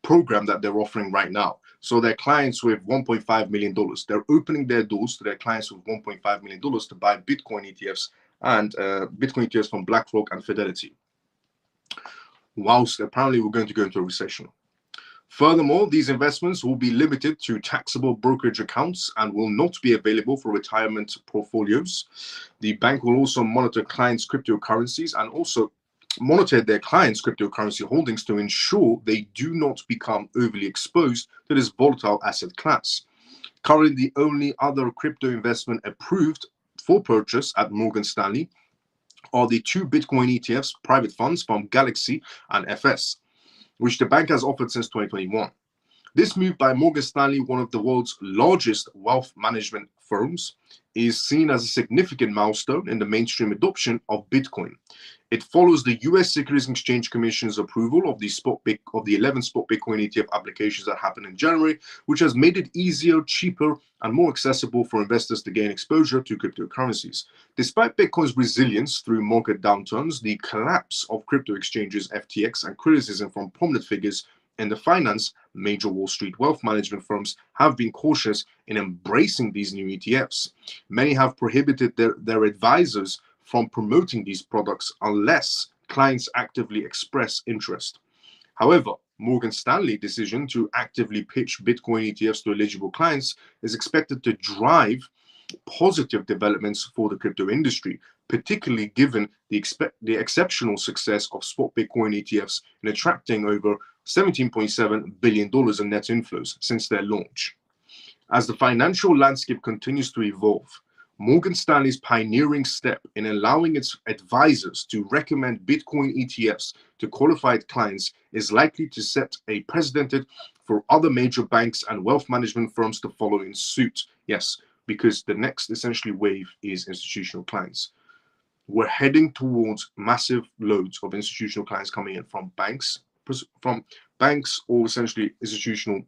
program that they're offering right now. So their clients with $1.5 million, they're opening their doors to their clients with $1.5 million to buy Bitcoin ETFs and Bitcoin ETFs from BlackRock and Fidelity, whilst apparently we're going to go into a recession. Furthermore, these investments will be limited to taxable brokerage accounts and will not be available for retirement portfolios. The bank will also monitor clients' cryptocurrencies and also monitor their clients' cryptocurrency holdings to ensure they do not become overly exposed to this volatile asset class. Currently, the only other crypto investment approved for purchase at Morgan Stanley are the two Bitcoin ETFs private funds from Galaxy and FS, which the bank has offered since 2021. This move by Morgan Stanley, one of the world's largest wealth management firms, is seen as a significant milestone in the mainstream adoption of Bitcoin. It follows the U.S. Securities and Exchange Commission's approval of the 11 spot Bitcoin ETF applications that happened in January, which has made it easier, cheaper, and more accessible for investors to gain exposure to cryptocurrencies. Despite Bitcoin's resilience through market downturns, the collapse of crypto exchanges FTX, and criticism from prominent figures in the finance, major Wall Street wealth management firms have been cautious in embracing these new ETFs. Many have prohibited their advisors from promoting these products unless clients actively express interest. However, Morgan Stanley's decision to actively pitch Bitcoin ETFs to eligible clients is expected to drive positive developments for the crypto industry, particularly given the exceptional success of spot Bitcoin ETFs in attracting over $17.7 billion in net inflows since their launch. As the financial landscape continues to evolve, Morgan Stanley's pioneering step in allowing its advisors to recommend Bitcoin ETFs to qualified clients is likely to set a precedent for other major banks and wealth management firms to follow in suit. Yes, because the next essentially wave is institutional clients. We're heading towards massive loads of institutional clients coming in from banks or essentially institutional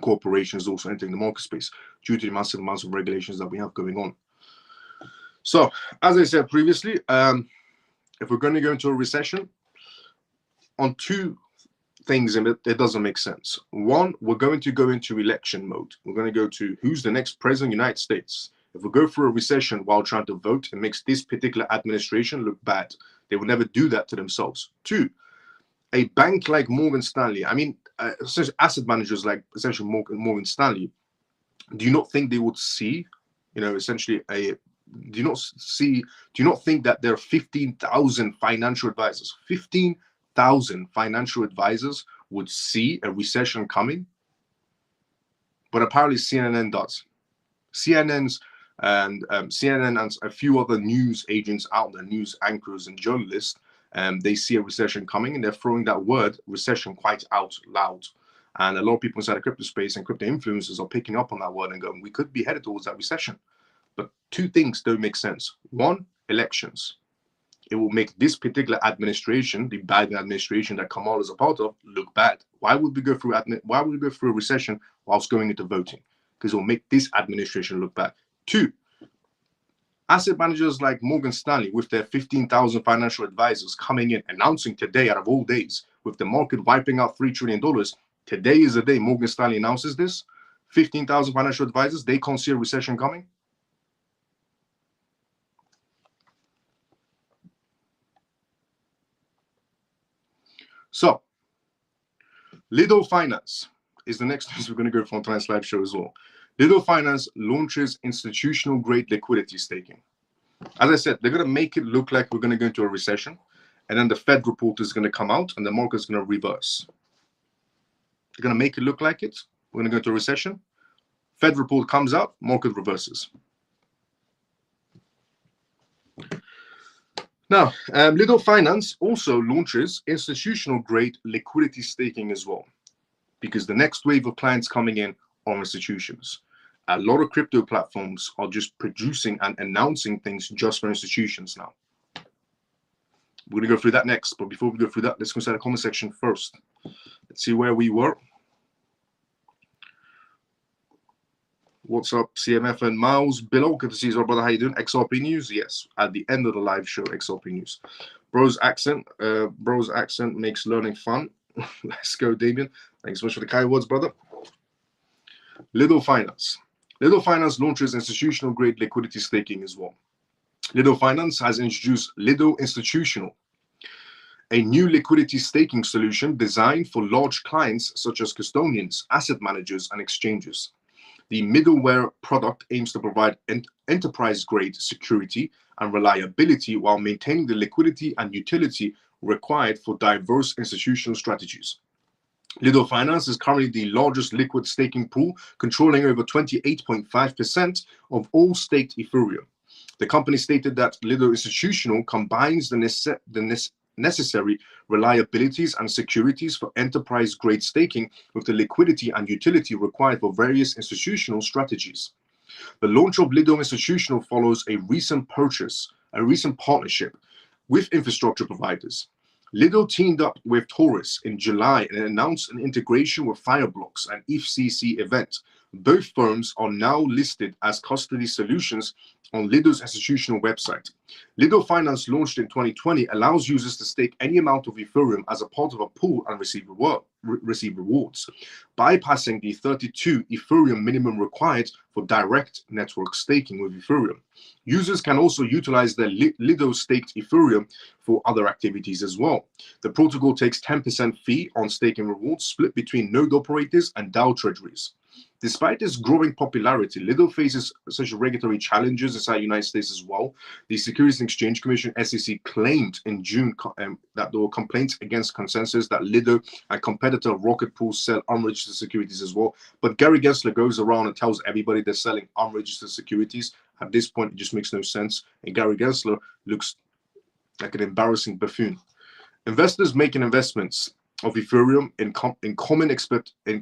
corporations also entering the market space due to the massive amounts of regulations that we have going on. So, as I said previously, if we're going to go into a recession, on two things in it doesn't make sense. One, we're going to go into election mode. We're going to go to who's the next president of the United States. If we go for a recession while trying to vote, it makes this particular administration look bad. They will never do that to themselves. Two, a bank like Morgan Stanley, asset managers like essentially Morgan Stanley, do you not think they would see, do you not think that there are 15,000 financial advisors? 15,000 financial advisors would see a recession coming? But apparently CNN does. CNN and a few other news agents out there, news anchors and journalists, they see a recession coming and they're throwing that word recession quite out loud. And a lot of people inside the crypto space and crypto influencers are picking up on that word and going, we could be headed towards that recession. But two things don't make sense. One, elections. It will make this particular administration, the Biden administration that Kamala is a part of, look bad. Why would we go through a recession whilst going into voting? Because it will make this administration look bad. Two, asset managers like Morgan Stanley, with their 15,000 financial advisors coming in, announcing today, out of all days, with the market wiping out $3 trillion, today is the day Morgan Stanley announces this. 15,000 financial advisors, they can't see a recession coming. So, Lido Finance is the next news we're going to go for on tonight's live show as well. Lido Finance launches institutional grade liquidity staking. As I said, they're going to make it look like we're going to go into a recession, and then the Fed report is going to come out and the market's going to reverse. They're going to make it look like it. We're going to go into a recession. Fed report comes out, market reverses. Now, Lido Finance also launches institutional grade liquidity staking as well, because the next wave of clients coming in are institutions. A lot of crypto platforms are just producing and announcing things just for institutions now. We're going to go through that next, but before we go through that, let's go inside the comment section first. Let's see where we were. What's up, CMF and Miles? Below, good to see you, brother. How you doing? XRP news? Yes, at the end of the live show, XRP news. Bro's accent makes learning fun. Let's go, Damien. Thanks so much for the kind words, brother. Lido Finance. Lido Finance launches institutional grade liquidity staking as well. Lido Finance has introduced Lido Institutional, a new liquidity staking solution designed for large clients such as custodians, asset managers, and exchanges. The middleware product aims to provide enterprise-grade security and reliability while maintaining the liquidity and utility required for diverse institutional strategies. Lido Finance is currently the largest liquid staking pool, controlling over 28.5% of all staked Ethereum. The company stated that Lido Institutional combines the necessary reliabilities and securities for enterprise-grade staking with the liquidity and utility required for various institutional strategies. The launch of Lido Institutional follows a recent partnership with infrastructure providers. Lido teamed up with Taurus in July and announced an integration with Fireblocks, an FCC event. Both firms are now listed as custody solutions on Lido's institutional website. Lido Finance, launched in 2020, allows users to stake any amount of Ethereum as a part of a pool and receive rewards, bypassing the 32 Ethereum minimum required for direct network staking with Ethereum. Users can also utilize their Lido staked Ethereum for other activities as well. The protocol takes 10% fee on staking rewards, split between node operators and DAO treasuries. Despite its growing popularity, Lido faces such regulatory challenges inside the United States as well. The Securities and Exchange Commission, SEC, claimed in June that there were complaints against consensus that Lido and competitor Rocket Pool sell unregistered securities as well. But Gary Gensler goes around and tells everybody they're selling unregistered securities. At this point, it just makes no sense. And Gary Gensler looks like an embarrassing buffoon. Investors making investments of Ethereum in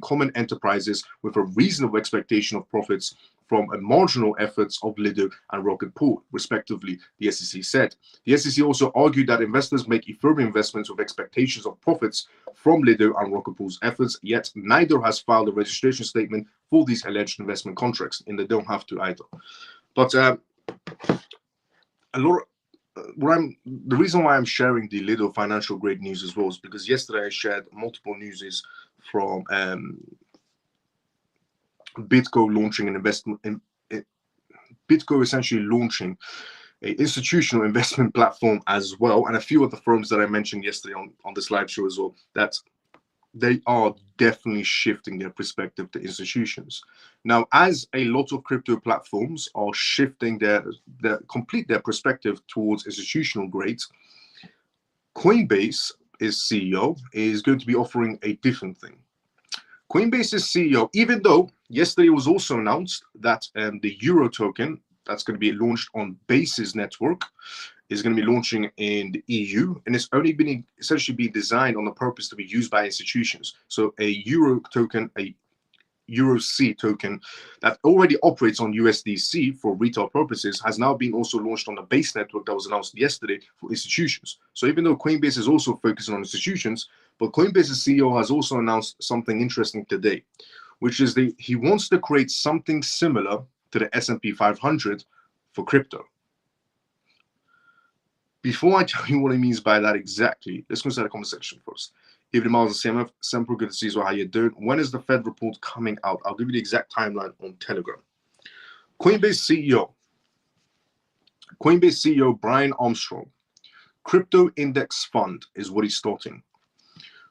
common enterprises with a reasonable expectation of profits from a marginal efforts of Lido and Rocket Pool, respectively, the SEC said. The SEC also argued that investors make Ethereum investments with expectations of profits from Lido and Rocket Pool's efforts, yet neither has filed a registration statement for these alleged investment contracts, and they don't have to either. But the reason why I'm sharing the Lido financial grade news as well is because yesterday I shared multiple newses from BitGo launching an investment in BitGo, essentially launching an institutional investment platform as well, and a few of the firms that I mentioned yesterday on this live show as well, that they are definitely shifting their perspective to institutions. Now, as a lot of crypto platforms are shifting their perspective towards institutional grades, Coinbase's CEO is going to be offering a different thing. Coinbase's CEO, even though yesterday was also announced that the Euro token that's going to be launched on Base's network is going to be launching in the EU, and it's only been essentially be designed on the purpose to be used by institutions. So a Euro token, EURC token that already operates on USDC for retail purposes has now been also launched on the Base network that was announced yesterday for institutions. So even though Coinbase is also focusing on institutions, but Coinbase's CEO has also announced something interesting today, which is that he wants to create something similar to the S&P 500 for crypto. Before I tell you what he means by that exactly, let's go inside the comment section first. Evening, Miles and CMF. Sempre good to see you. How you doing? When is the Fed report coming out? I'll give you the exact timeline on Telegram. Coinbase CEO Brian Armstrong, crypto index fund is what he's starting.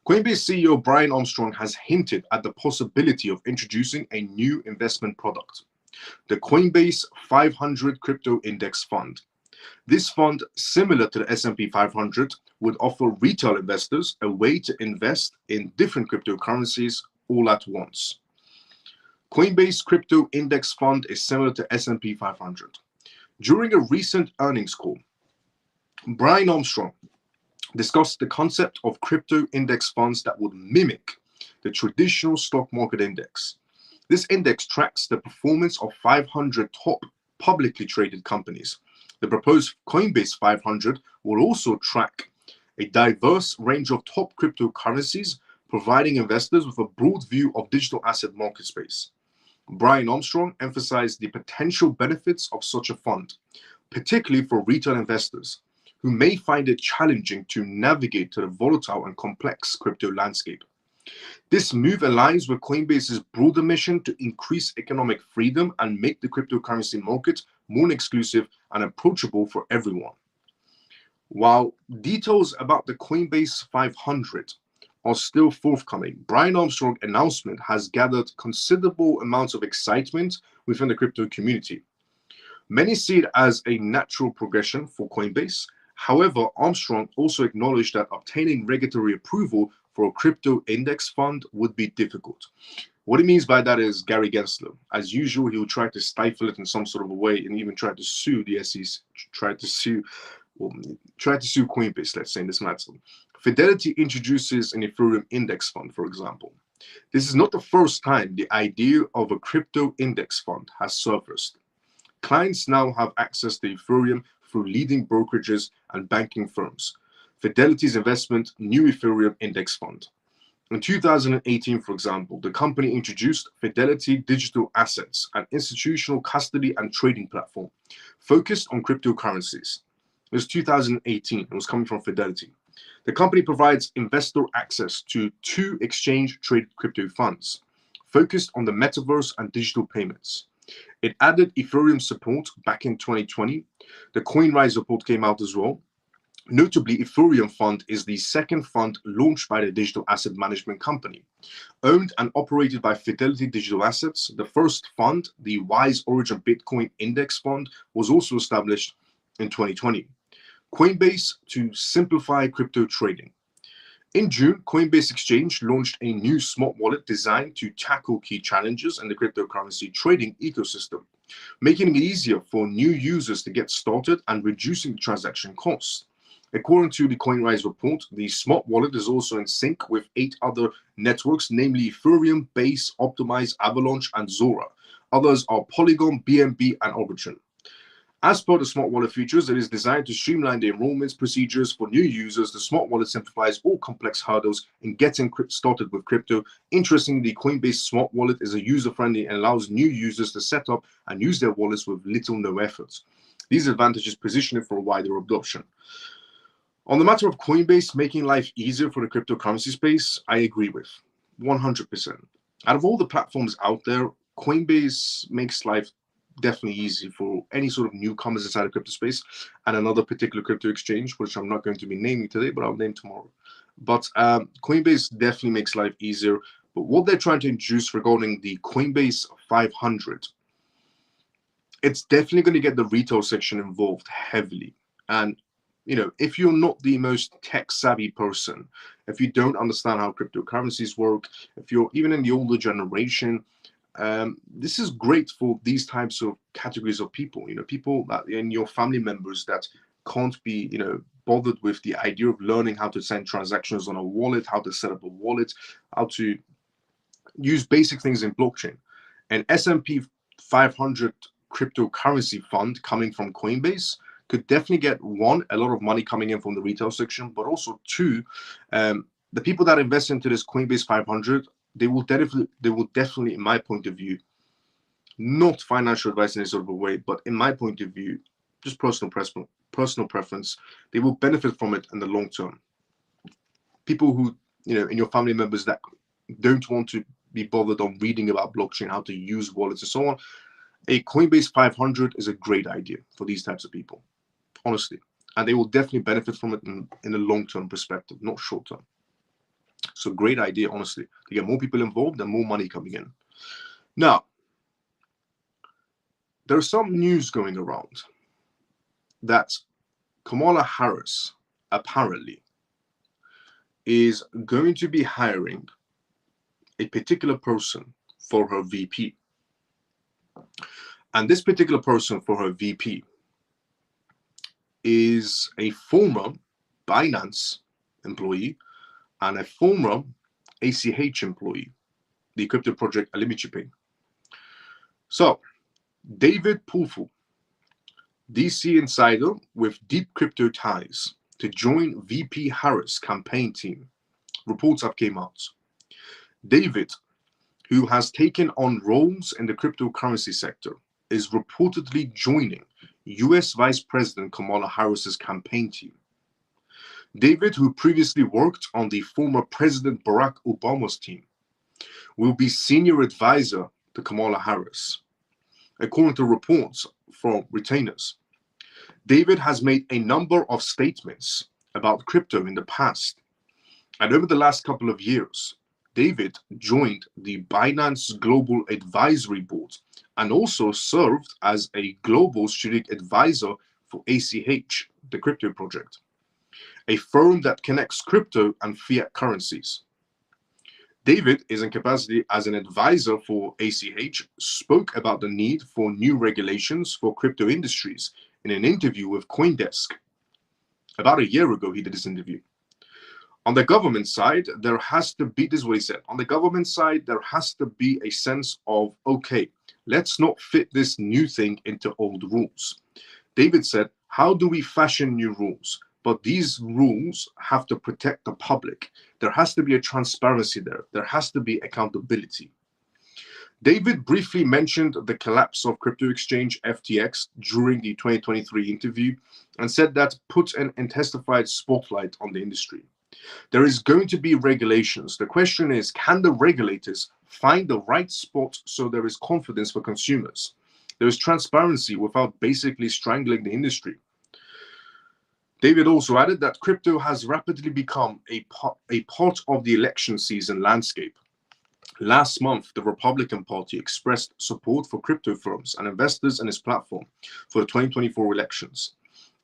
Coinbase CEO Brian Armstrong has hinted at the possibility of introducing a new investment product, the Coinbase 500 Crypto Index Fund. This fund, similar to the S&P 500, would offer retail investors a way to invest in different cryptocurrencies all at once. Coinbase Crypto Index Fund is similar to S&P 500. During a recent earnings call, Brian Armstrong discussed the concept of crypto index funds that would mimic the traditional stock market index. This index tracks the performance of 500 top publicly traded companies. The proposed Coinbase 500 will also track a diverse range of top cryptocurrencies, providing investors with a broad view of digital asset market space. Brian Armstrong emphasized the potential benefits of such a fund, particularly for retail investors who may find it challenging to navigate to the volatile and complex crypto landscape. This move aligns with Coinbase's broader mission to increase economic freedom and make the cryptocurrency market more exclusive and approachable for everyone. While details about the Coinbase 500 are still forthcoming, Brian Armstrong's announcement has gathered considerable amounts of excitement within the crypto community. Many see it as a natural progression for Coinbase. However, Armstrong also acknowledged that obtaining regulatory approval for a crypto index fund would be difficult. What he means by that is Gary Gensler. As usual, he will try to stifle it in some sort of a way and even try to sue the SEC, try to sue Coinbase, let's say, in this matter. Fidelity introduces an Ethereum index fund, for example. This is not the first time the idea of a crypto index fund has surfaced. Clients now have access to Ethereum through leading brokerages and banking firms. Fidelity's investment new Ethereum index fund. In 2018, for example, the company introduced Fidelity Digital Assets, an institutional custody and trading platform focused on cryptocurrencies. It was 2018. It was coming from Fidelity. The company provides investor access to 2 exchange-traded crypto funds focused on the metaverse and digital payments. It added Ethereum support back in 2020. The CoinRise report came out as well. Notably, Ethereum Fund is the second fund launched by the digital asset management company. Owned and operated by Fidelity Digital Assets, the first fund, the Wise Origin Bitcoin Index Fund, was also established in 2020. Coinbase to simplify crypto trading. In June, Coinbase Exchange launched a new smart wallet designed to tackle key challenges in the cryptocurrency trading ecosystem, making it easier for new users to get started and reducing transaction costs. According to the CoinRise report, the smart wallet is also in sync with 8 other networks, namely Ethereum, Base, Optimize, Avalanche, and Zora. Others are Polygon, BNB, and Arbitrum. As per the smart wallet features, it is designed to streamline the enrollment procedures for new users. The smart wallet simplifies all complex hurdles in getting started with crypto. Interestingly, the Coinbase smart wallet is a user-friendly and allows new users to set up and use their wallets with little no effort. These advantages position it for a wider adoption. On the matter of Coinbase making life easier for the cryptocurrency space, I agree with 100%. Out of all the platforms out there, Coinbase makes life definitely easy for any sort of newcomers inside the crypto space, and another particular crypto exchange, which I'm not going to be naming today, but I'll name tomorrow. But Coinbase definitely makes life easier. But what they're trying to introduce regarding the Coinbase 500, it's definitely going to get the retail section involved heavily. And you know, if you're not the most tech savvy person, if you don't understand how cryptocurrencies work, if you're even in the older generation, this is great for these types of categories of people. You know, people that in your family members that can't be, you know, bothered with the idea of learning how to send transactions on a wallet, how to set up a wallet, how to use basic things in blockchain. An S&P 500 cryptocurrency fund coming from Coinbase could definitely get, one, a lot of money coming in from the retail section, but also two, the people that invest into this Coinbase 500, they will definitely, in my point of view, not financial advice in any sort of a way, but in my point of view, just personal preference, they will benefit from it in the long term. People who, in your family members that don't want to be bothered on reading about blockchain, how to use wallets and so on, a Coinbase 500 is a great idea for these types of people, honestly. And they will definitely benefit from it in a long-term perspective, not short-term. So great idea, honestly, to get more people involved and more money coming in. Now, there's some news going around that Kamala Harris apparently is going to be hiring a particular person for her VP. And this particular person for her VP is a former Binance employee and a former ACH employee, the crypto project Alimichipe. So, David Pulfu, DC insider with deep crypto ties, to join VP Harris' campaign team. Reports have came out. David, who has taken on roles in the cryptocurrency sector, is reportedly joining US Vice President Kamala Harris's campaign team. David, who previously worked on the former President Barack Obama's team, will be senior advisor to Kamala Harris, according to reports from retainers. David has made a number of statements about crypto in the past, and over the last couple of years, David joined the Binance Global Advisory Board and also served as a global strategic advisor for ACH, the crypto project, a firm that connects crypto and fiat currencies. David, is in capacity as an advisor for ACH, spoke about the need for new regulations for crypto industries in an interview with CoinDesk. About a year ago, he did this interview. On the government side, there has to be, this is what he said, on the government side, there has to be a sense of, okay, let's not fit this new thing into old rules. David said, how do we fashion new rules? But these rules have to protect the public. There has to be a transparency there. There has to be accountability. David briefly mentioned the collapse of crypto exchange FTX during the 2023 interview and said that put an intensified spotlight on the industry. There is going to be regulations. The question is, can the regulators find the right spot so there is confidence for consumers? There is transparency without basically strangling the industry. David also added that crypto has rapidly become a part of the election season landscape. Last month, the Republican Party expressed support for crypto firms and investors in its platform for the 2024 elections,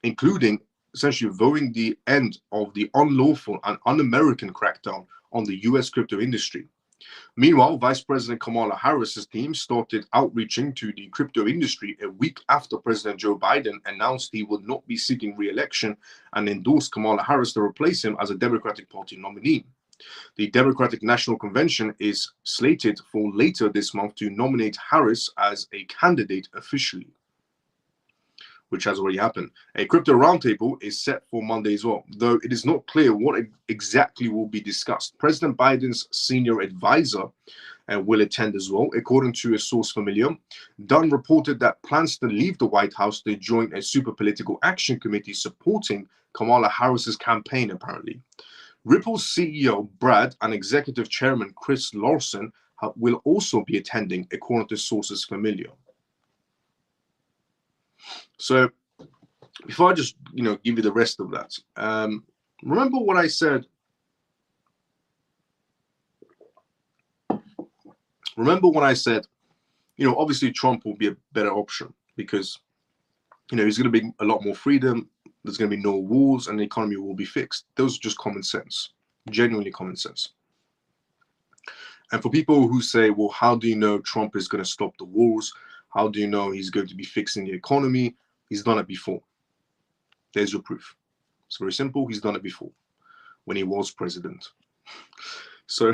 including essentially voting the end of the unlawful and un-American crackdown on the US crypto industry. Meanwhile, Vice President Kamala Harris's team started outreaching to the crypto industry a week after President Joe Biden announced he would not be seeking re-election and endorsed Kamala Harris to replace him as a Democratic Party nominee. The Democratic National Convention is slated for later this month to nominate Harris as a candidate officially, which has already happened. A crypto roundtable is set for Monday as well, though it is not clear what exactly will be discussed. President Biden's senior advisor will attend as well, according to a source familiar. Dunn reported that plans to leave the White House to join a super political action committee supporting Kamala Harris's campaign, apparently. Ripple's CEO, Brad, and executive chairman, Chris Larson, will also be attending, according to sources familiar. So before I just, give you the rest of that, remember what I said. Remember when I said, obviously Trump will be a better option because, he's going to be a lot more freedom. There's going to be no wars and the economy will be fixed. Those are just common sense, genuinely common sense. And for people who say, well, how do you know Trump is going to stop the wars? How do you know he's going to be fixing the economy? He's done it before. There's your proof. It's very simple. He's done it before when he was president. So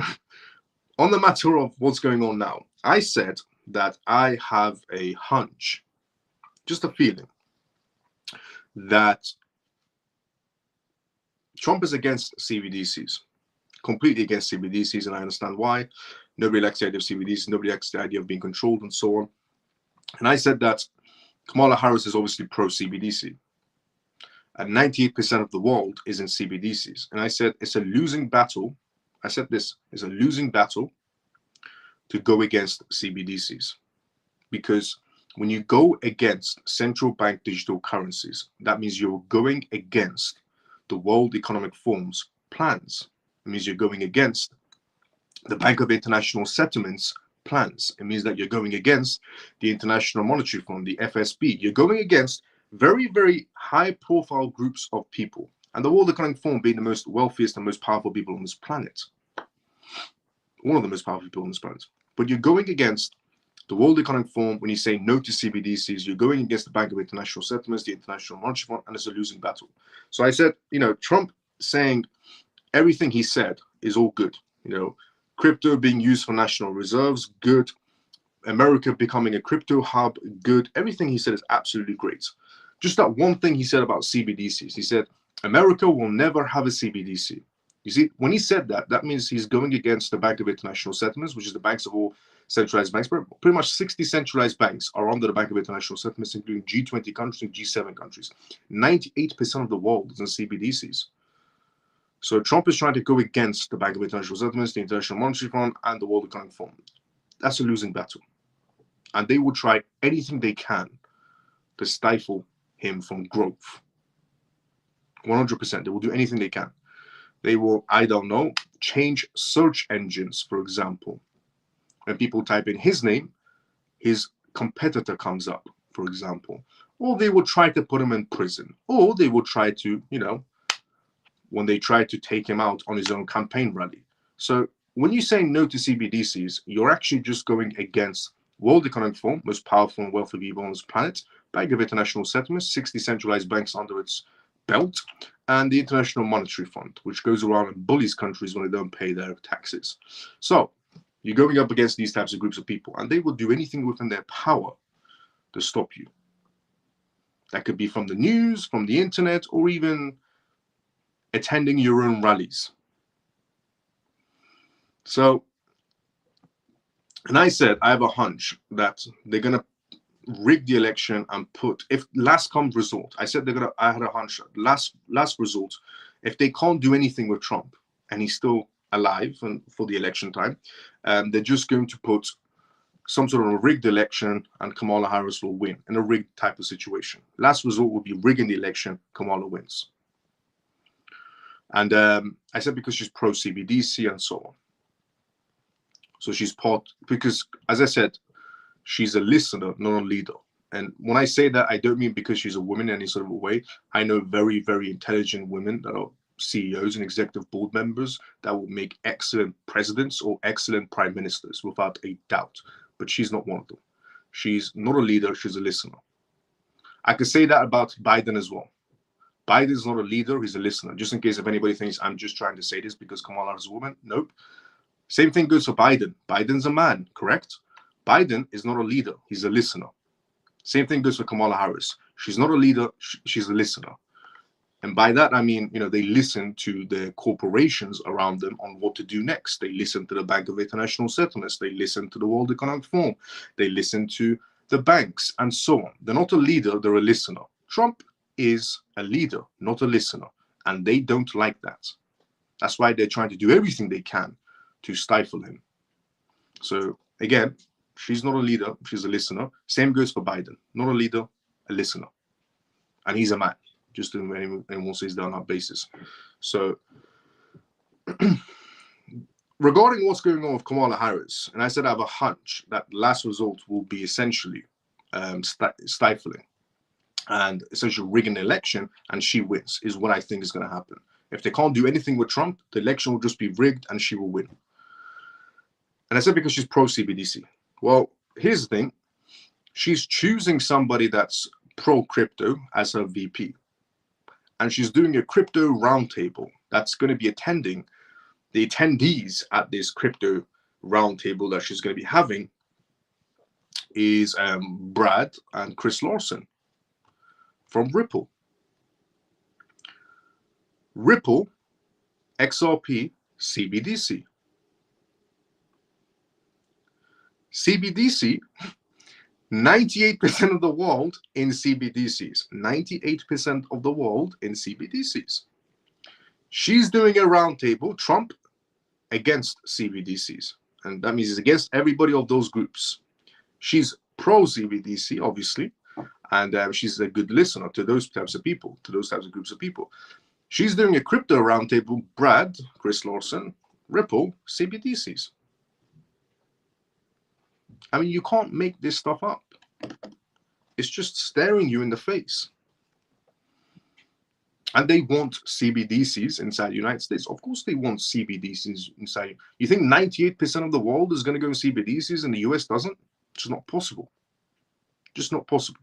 On the matter of what's going on now, I said that I have a hunch, just a feeling, that Trump is against CBDCs, completely against CBDCs, and I understand why. Nobody likes the idea of CBDCs, nobody likes the idea of being controlled and so on. And I said that Kamala Harris is obviously pro-CBDC. And 98% of the world is in CBDCs. And I said it's a losing battle. I said this is a losing battle to go against CBDCs. Because when you go against central bank digital currencies, that means you're going against the World Economic Forum's plans. It means you're going against the Bank of International Settlements plans. It means that you're going against the International Monetary Fund, the FSB. You're going against very, very high-profile groups of people. And the World Economic Forum being the most wealthiest and most powerful people on this planet. One of the most powerful people on this planet. But you're going against the World Economic Forum when you say no to CBDCs. You're going against the Bank of International Settlements, the International Monetary Fund, and it's a losing battle. So I said, Trump saying everything he said is all good. Crypto being used for national reserves, good. America becoming a crypto hub, good. Everything he said is absolutely great. Just that one thing he said about CBDCs. He said, America will never have a CBDC. You see, when he said that, that means he's going against the Bank of International Settlements, which is the banks of all centralized banks. Pretty much 60 centralized banks are under the Bank of International Settlements, including G20 countries and G7 countries. 98% of the world is in CBDCs. So Trump is trying to go against the Bank of International Settlements, the International Monetary Fund, and the World Economic Forum. That's a losing battle. And they will try anything they can to stifle him from growth. 100%. They will do anything they can. They will, I don't know, change search engines, for example. When people type in his name, his competitor comes up, for example. Or they will try to put him in prison. Or they will try to, when they try to take him out on his own campaign rally. So when you say no to CBDCs, you're actually just going against World Economic Forum, most powerful and wealthy people on this planet, Bank of International Settlements, 60 centralized banks under its belt, and the International Monetary Fund, which goes around and bullies countries when they don't pay their taxes. So you're going up against these types of groups of people, and they will do anything within their power to stop you. That could be from the news, from the internet, or even attending your own rallies. So, and I said, I have a hunch that they're going to rig the election and put, if last comes result, I said I had a hunch, last result, if they can't do anything with Trump and he's still alive and for the election time, they're just going to put some sort of a rigged election and Kamala Harris will win in a rigged type of situation. Last result will be rigging the election, Kamala wins. And I said because she's pro-CBDC and so on. So she's part, because as I said, she's a listener, not a leader. And when I say that, I don't mean because she's a woman in any sort of a way. I know very, very intelligent women that are CEOs and executive board members that will make excellent presidents or excellent prime ministers without a doubt. But she's not one of them. She's not a leader, she's a listener. I could say that about Biden as well. Biden is not a leader, he's a listener. Just in case if anybody thinks I'm just trying to say this because Kamala is a woman, nope. Same thing goes for Biden. Biden's a man, correct? Biden is not a leader, he's a listener. Same thing goes for Kamala Harris. She's not a leader, she's a listener. And by that, I mean, they listen to the corporations around them on what to do next. They listen to the Bank of International Settlements. They listen to the World Economic Forum. They listen to the banks and so on. They're not a leader, they're a listener. Trump is a leader, not a listener. And they don't like that. That's why they're trying to do everything they can to stifle him. So again, she's not a leader, she's a listener. Same goes for Biden. Not a leader, a listener. And he's a man, just to anyone says that on that basis. So regarding what's going on with Kamala Harris, and I said I have a hunch that the last result will be essentially stifling and essentially rigging the election, and she wins, is what I think is going to happen. If they can't do anything with Trump, the election will just be rigged and she will win. And I said because she's pro-CBDC. Well, here's the thing. She's choosing somebody that's pro-crypto as her VP. And she's doing a crypto roundtable that's going to be attending the attendees at this crypto roundtable that she's going to be having is Brad and Chris Larson from Ripple. Ripple, XRP, CBDC. CBDC, 98% of the world in CBDCs. 98% of the world in CBDCs. She's doing a roundtable, Trump against CBDCs. And that means it's against everybody of those groups. She's pro-CBDC, obviously, and she's a good listener to those types of people, to those types of groups of people. She's doing a crypto roundtable, Brad, Chris Larson, Ripple, CBDCs. I mean, you can't make this stuff up. It's just staring you in the face. And they want CBDCs inside the United States. Of course they want CBDCs inside. You think 98% of the world is going to go in CBDCs and the US doesn't? It's not possible. Just not possible.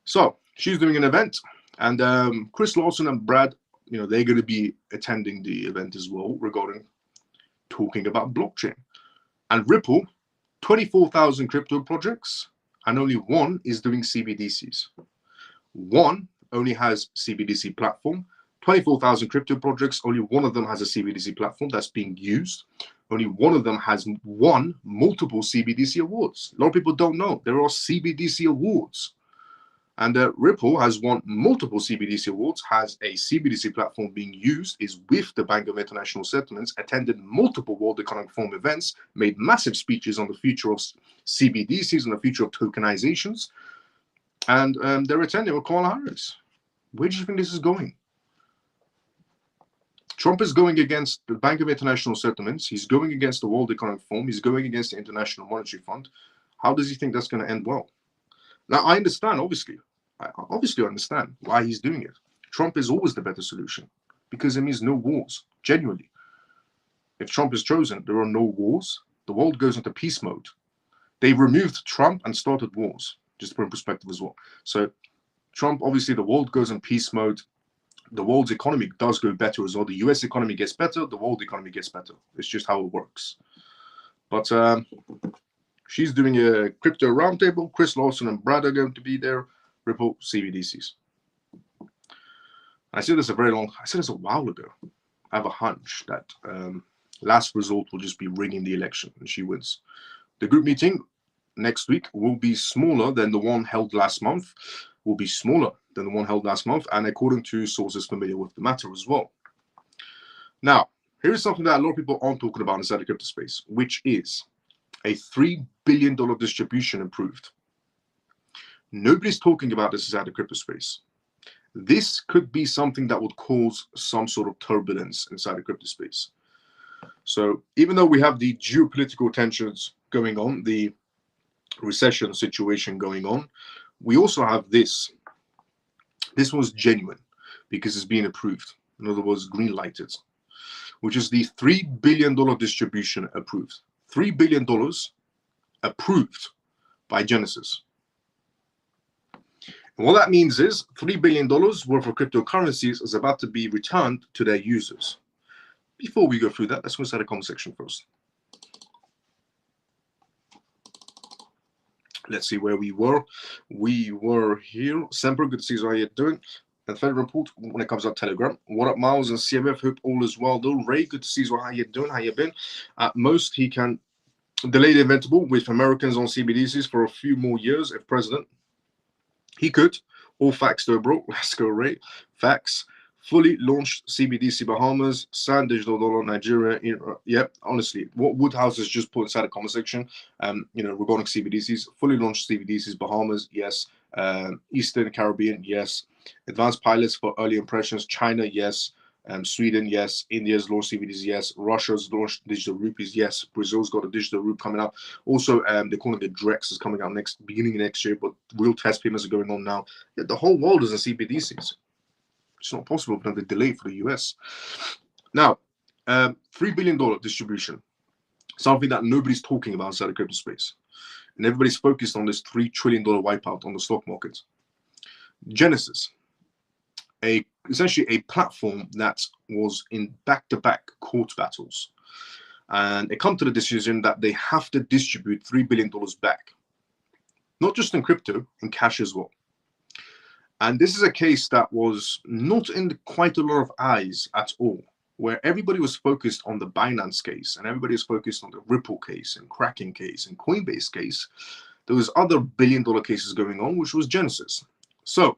So she's doing an event, and Chris Larson and Brad, they're going to be attending the event as well regarding talking about blockchain. And Ripple, 24,000 crypto projects, and only one is doing CBDCs. One only has CBDC platform. 24,000 crypto projects, only one of them has a CBDC platform that's being used. Only one of them has won multiple CBDC awards. A lot of people don't know there are CBDC awards. And Ripple has won multiple CBDC awards, has a CBDC platform being used, is with the Bank of International Settlements, attended multiple World Economic Forum events, made massive speeches on the future of CBDCs and the future of tokenizations. And they're attending with Kamala Harris. Where do you think this is going? Trump is going against the Bank of International Settlements. He's going against the World Economic Forum. He's going against the International Monetary Fund. How does he think that's going to end well? Now, I understand, obviously. I obviously understand why he's doing it. Trump is always the better solution because it means no wars, genuinely. If Trump is chosen, there are no wars. The world goes into peace mode. They removed Trump and started wars, just to put in perspective as well. So Trump, obviously, the world goes in peace mode. The world's economy does go better as well. The US economy gets better. The world economy gets better. It's just how it works. But she's doing a crypto roundtable. Chris Larson and Brad are going to be there. Ripple CBDCs. I said this a while ago. I have a hunch that last result will just be rigging the election and she wins. The group meeting next week will be smaller than the one held last month, and according to sources familiar with the matter as well. Now, here is something that a lot of people aren't talking about inside the crypto space, which is a $3 billion distribution approved. Nobody's talking about this inside the crypto space. This could be something that would cause some sort of turbulence inside the crypto space. So even though we have the geopolitical tensions going on, the recession situation going on, we also have this. This was genuine because it's being approved. In other words, green lighted, which is the $3 billion distribution approved. $3 billion approved by Genesis. And what that means is $3 billion worth of cryptocurrencies is about to be returned to their users. Before we go through that, let's go inside the comment section first. Let's see where we were. We were here. Semper, good to see you. How you doing? And Fed report when it comes out Telegram. What up, Miles and CMF? Hope all is well, though. Ray, good to see you. How you doing? How you been? At most, he can delay the inevitable with Americans on CBDCs for a few more years if president. He could. All facts, though, bro. Let's go, Ray. Facts. Fully launched CBDC Bahamas, Sand Digital Dollar, Nigeria. Yep, honestly, what Woodhouse has just put inside the comment section, regarding CBDCs, fully launched CBDCs Bahamas, yes. Eastern Caribbean, yes. Advanced pilots for early impressions, China, yes. Sweden, yes. India's launched CBDCs, yes. Russia's launched digital rupees, yes. Brazil's got a digital rupee coming out. Also, they're calling it Drex is coming out beginning of next year, but real test payments are going on now. Yeah, the whole world is in CBDCs. It's not possible for them to delay for the US. Now, $3 billion distribution, something that nobody's talking about inside the crypto space. And everybody's focused on this $3 trillion wipeout on the stock market. Genesis, essentially a platform that was in back-to-back court battles And they come to the decision that they have to distribute $3 billion back, not just in crypto, in cash as well. And this is a case that was not in quite a lot of eyes at all, where everybody was focused on the Binance case and everybody was focused on the Ripple case and Kraken case and Coinbase case. There was other billion-dollar cases going on, which was Genesis. So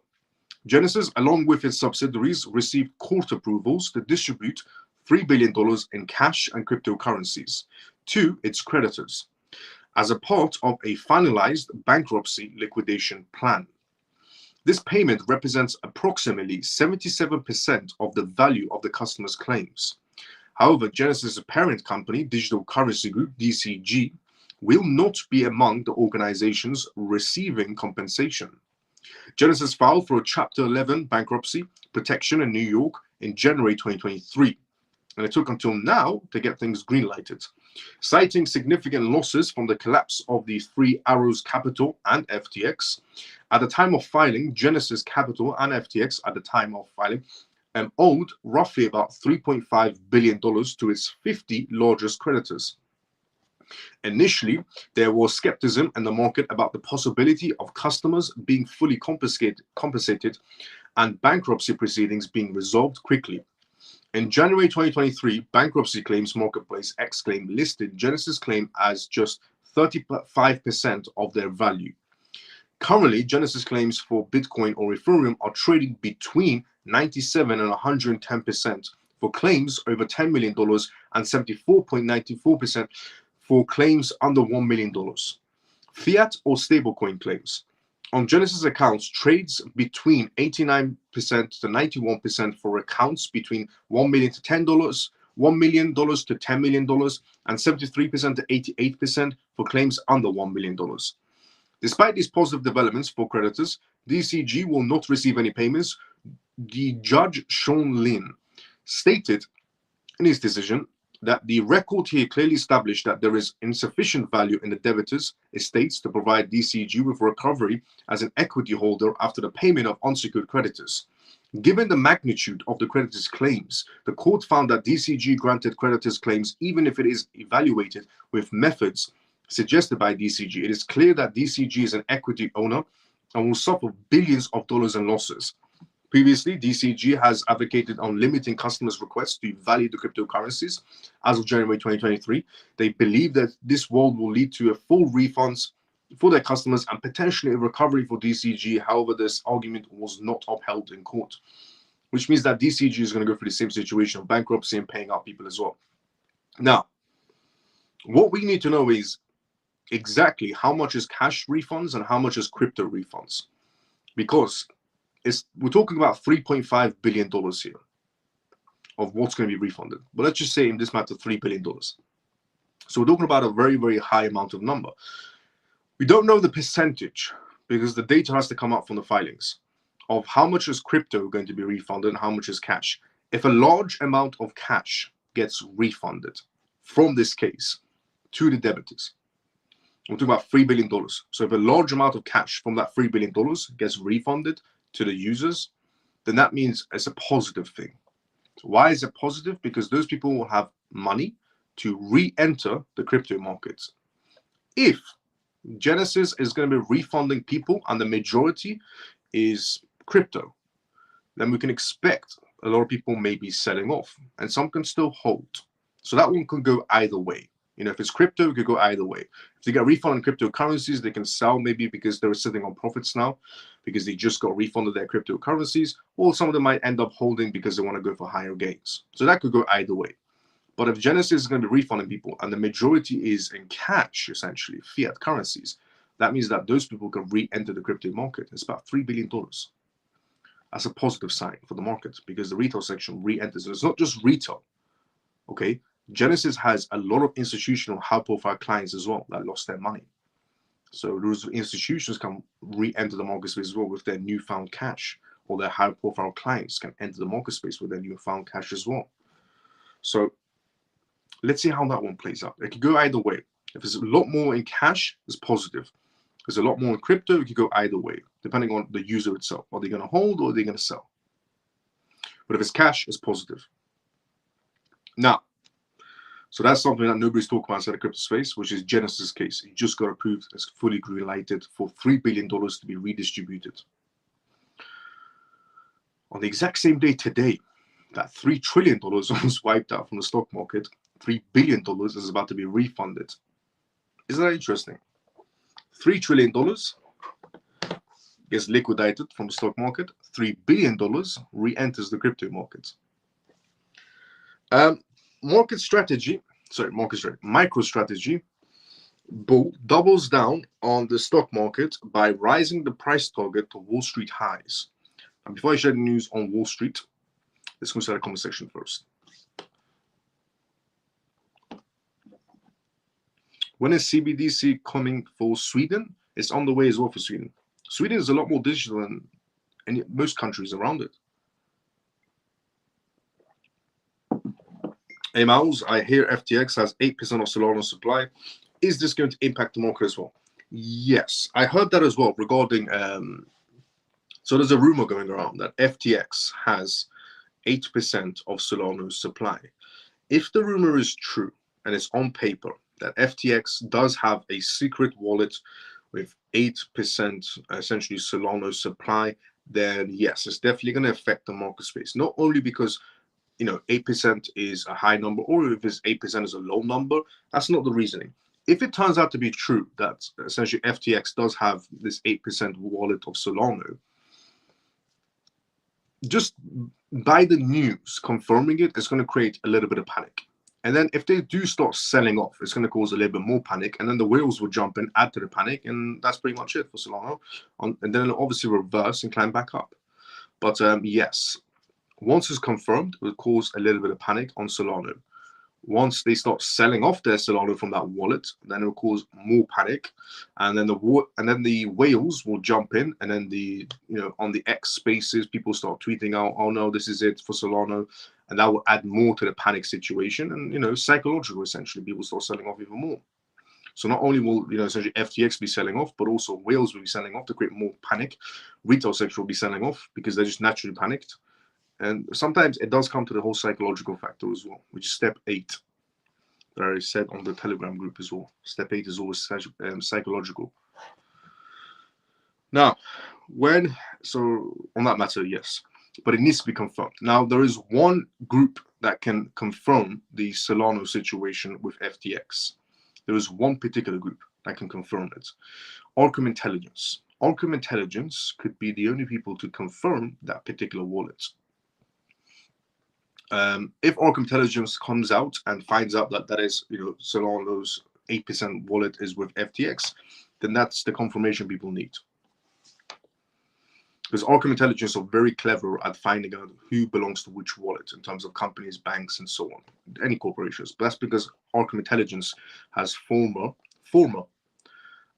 Genesis, along with its subsidiaries, received court approvals to distribute $3 billion in cash and cryptocurrencies to its creditors as a part of a finalized bankruptcy liquidation plan. This payment represents approximately 77% of the value of the customer's claims. However, Genesis' parent company, Digital Currency Group, DCG, will not be among the organizations receiving compensation. Genesis filed for a Chapter 11 bankruptcy protection in New York in January 2023, and it took until now to get things greenlighted, citing significant losses from the collapse of the Three Arrows Capital and FTX. At the time of filing, Genesis Capital and FTX at the time of filing owed roughly about $3.5 billion to its 50 largest creditors. Initially, there was skepticism in the market about the possibility of customers being fully compensated and bankruptcy proceedings being resolved quickly. In January 2023, Bankruptcy Claims Marketplace Xclaim listed Genesis' claim as just 35% of their value. Currently, Genesis claims for Bitcoin or Ethereum are trading between 97 and 110% for claims over $10 million and 74.94% for claims under $1 million. Fiat or stablecoin claims. On Genesis accounts, trades between 89% to 91% for accounts between $1 million to $10, $1 million to $10 million, and 73% to 88% for claims under $1 million. Despite these positive developments for creditors, DCG will not receive any payments. The Judge Sean Lin stated in his decision that the record here clearly established that there is insufficient value in the debtors' estates to provide DCG with recovery as an equity holder after the payment of unsecured creditors. Given the magnitude of the creditors' claims, the court found that DCG granted creditors' claims even if it is evaluated with methods suggested by DCG. It is clear that DCG is an equity owner and will suffer billions of dollars in losses. Previously, DCG has advocated on limiting customers' requests to value the cryptocurrencies. As of January 2023, they believe that this world will lead to a full refunds for their customers and potentially a recovery for DCG. However, this argument was not upheld in court, which means that DCG is going to go through the same situation of bankruptcy and paying out people as well. Now, what we need to know is exactly how much is cash refunds and how much is crypto refunds, because we're talking about $3.5 billion here of what's going to be refunded. But let's just say in this matter, $3 billion. So we're talking about a very, very high amount of number. We don't know the percentage because the data has to come out from the filings of how much is crypto going to be refunded and how much is cash. If a large amount of cash gets refunded from this case to the debtors, we're talking about $3 billion. So if a large amount of cash from that $3 billion gets refunded to the users, then that means it's a positive thing. Why is it positive? Because those people will have money to re-enter the crypto markets. If Genesis is going to be refunding people and the majority is crypto, then we can expect a lot of people may be selling off and some can still hold. So that one could go either way. You know, if it's crypto, it could go either way. If they get refunded in cryptocurrencies, they can sell maybe because they're sitting on profits now, because they just got refunded their cryptocurrencies, or some of them might end up holding because they want to go for higher gains. So that could go either way. But if Genesis is going to be refunding people and the majority is in cash, essentially, fiat currencies, that means that those people can re-enter the crypto market. It's about $3 billion. That's a positive sign for the market because the retail section re-enters. And it's not just retail, okay? Genesis has a lot of institutional high-profile clients as well that lost their money. So those institutions can re-enter the market space as well with their newfound cash, or their high-profile clients can enter the market space with their newfound cash as well. So let's see how that one plays out. It could go either way. If there's a lot more in cash, it's positive. If there's a lot more in crypto, it could go either way, depending on the user itself. Are they going to hold or are they going to sell? But if it's cash, it's positive. Now, So that's something that nobody's talking about inside the crypto space, which is Genesis case. It just got approved as fully green lighted for $3 billion to be redistributed. On the exact same day today, that $3 trillion was wiped out from the stock market. $3 billion is about to be refunded. Isn't that interesting? $3 trillion gets liquidated from the stock market. $3 billion re-enters the crypto market. MicroStrategy bull doubles down on the stock market by rising the price target to Wall Street highs. And before I share the news on Wall Street, let's go start a conversation first. When is CBDC coming for Sweden? It's on the way as well for Sweden. Sweden is a lot more digital than most countries around it. Hey, Miles, I hear FTX has 8% of Solana supply. Is this going to impact the market as well? Yes, I heard that as well regarding. So there's a rumor going around that FTX has 8% of Solana's supply. If the rumor is true and it's on paper that FTX does have a secret wallet with 8% essentially Solana's supply, then yes, it's definitely going to affect the market space. Not only because 8% is a high number, or if it's 8% is a low number. That's not the reasoning. If it turns out to be true that essentially FTX does have this 8% wallet of Solana, just by the news confirming it, it's going to create a little bit of panic. And then if they do start selling off, it's going to cause a little bit more panic. And then the whales will jump in, add to the panic. And that's pretty much it for Solana. And then it'll obviously reverse and climb back up. But yes, once it's confirmed, it will cause a little bit of panic on Solana. Once they start selling off their Solana from that wallet, then it will cause more panic, and then the whales will jump in, and then on the X spaces, people start tweeting out, "Oh no, this is it for Solana," and that will add more to the panic situation, and psychological essentially, people start selling off even more. So not only will essentially FTX be selling off, but also whales will be selling off to create more panic. Retail sector will be selling off because they're just naturally panicked. And sometimes it does come to the whole psychological factor as well, which is step 8 that I said on the Telegram group as well. Step 8 is always psychological. Now, so on that matter, yes, but it needs to be confirmed. Now, there is one group that can confirm the Solana situation with FTX. There is one particular group that can confirm it. Arkham Intelligence. Arkham Intelligence could be the only people to confirm that particular wallet. If Arkham Intelligence comes out and finds out that is, Solana's 8% wallet is with FTX, then that's the confirmation people need. Because Arkham Intelligence are very clever at finding out who belongs to which wallet in terms of companies, banks, and so on, any corporations. But that's because Arkham Intelligence has former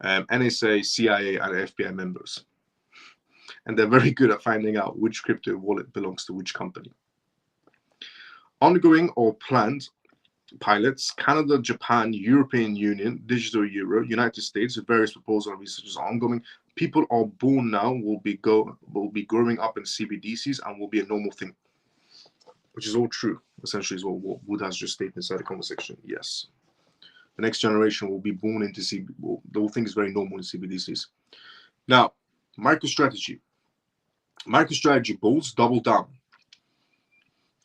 NSA, CIA, and FBI members. And they're very good at finding out which crypto wallet belongs to which company. Ongoing or planned pilots: Canada, Japan, European Union, Digital Euro, United States. Various proposals and research are ongoing. People are born now will be growing up in CBDCs and will be a normal thing, which is all true. Essentially, is what Wood has just stated inside the conversation. Yes, the next generation will be born into the whole thing is very normal in CBDCs. Now, MicroStrategy bulls double down.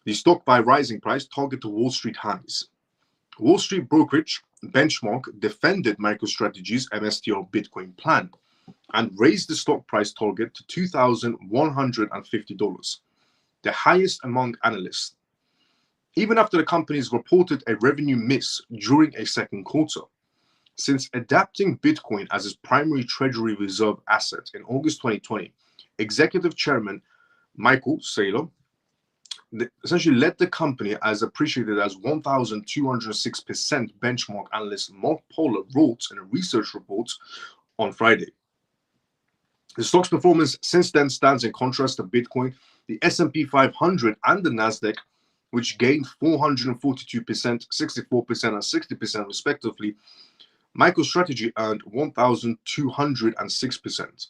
The stock by rising price target to Wall Street highs. Wall Street brokerage Benchmark defended MicroStrategy's MSTR Bitcoin plan and raised the stock price target to $2,150, the highest among analysts, even after the companies reported a revenue miss during a second quarter. Since adapting Bitcoin as its primary treasury reserve asset in August 2020, Executive Chairman Michael Saylor essentially led the company as appreciated as 1,206% benchmark analyst Mark Poller wrote in a research report on Friday. The stock's performance since then stands in contrast to Bitcoin, the S&P 500, and the Nasdaq, which gained 442%, 64%, and 60% respectively. MicroStrategy earned 1,206%.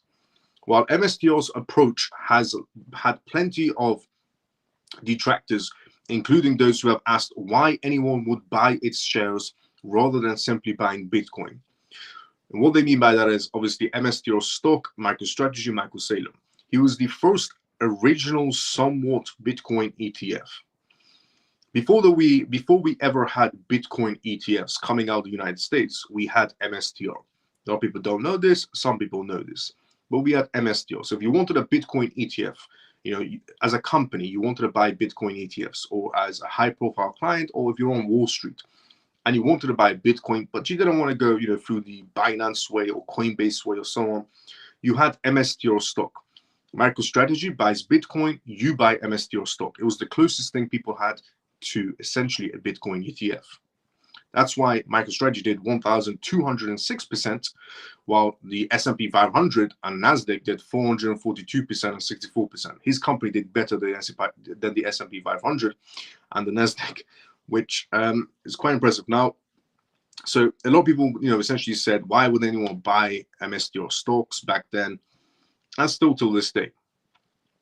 While MSTR's approach has had plenty of detractors, including those who have asked why anyone would buy its shares rather than simply buying Bitcoin. And what they mean by that is obviously MSTR stock, MicroStrategy, Michael Saylor. He was the first original somewhat Bitcoin ETF. Before we ever had Bitcoin ETFs coming out of the United States, we had MSTR. A lot of people don't know this, some people know this, but we had MSTR. So if you wanted a Bitcoin ETF, as a company, you wanted to buy Bitcoin ETFs, or as a high-profile client, or if you're on Wall Street and you wanted to buy Bitcoin, but you didn't want to go, through the Binance way or Coinbase way or so on, you had MSTR stock. MicroStrategy buys Bitcoin, you buy MSTR stock. It was the closest thing people had to essentially a Bitcoin ETF. That's why MicroStrategy did 1,206%, while the S&P 500 and Nasdaq did 442% and 64%. His company did better than the S&P 500 and the Nasdaq, which is quite impressive. Now, so a lot of people, essentially said, why would anyone buy MSTR stocks back then? And still till this day.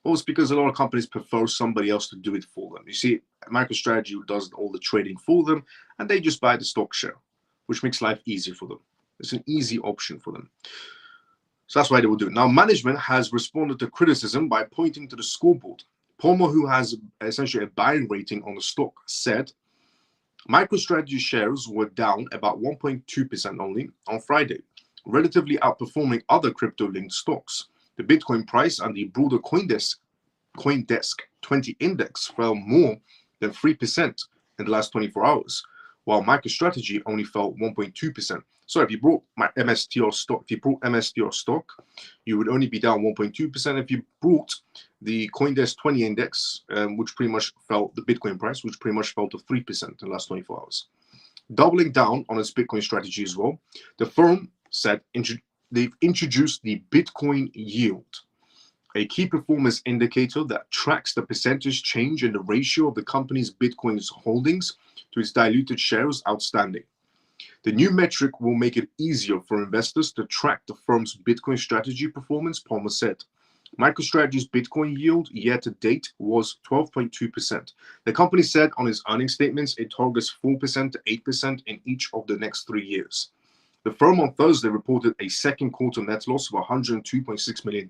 Well, it's because a lot of companies prefer somebody else to do it for them. You see, MicroStrategy does all the trading for them, and they just buy the stock share, which makes life easier for them. It's an easy option for them. So that's why they will do it. Now, management has responded to criticism by pointing to the scoreboard. Palmer, who has essentially a buying rating on the stock, said, MicroStrategy shares were down about 1.2% only on Friday, relatively outperforming other crypto-linked stocks. The Bitcoin price and the broader CoinDesk 20 index fell more than 3% in the last 24 hours, while MicroStrategy only fell 1.2%. So if you brought MSTR stock, you would only be down 1.2%. If you brought the CoinDesk 20 index, which pretty much fell, the Bitcoin price, which pretty much fell to 3% in the last 24 hours. Doubling down on its Bitcoin strategy as well, the firm said they've introduced the Bitcoin yield, a key performance indicator that tracks the percentage change in the ratio of the company's Bitcoin's holdings to its diluted shares outstanding. The new metric will make it easier for investors to track the firm's Bitcoin strategy performance, Palmer said. MicroStrategy's Bitcoin yield year to date was 12.2%. The company said on its earnings statements it targets 4% to 8% in each of the next 3 years. The firm on Thursday reported a second quarter net loss of $102.6 million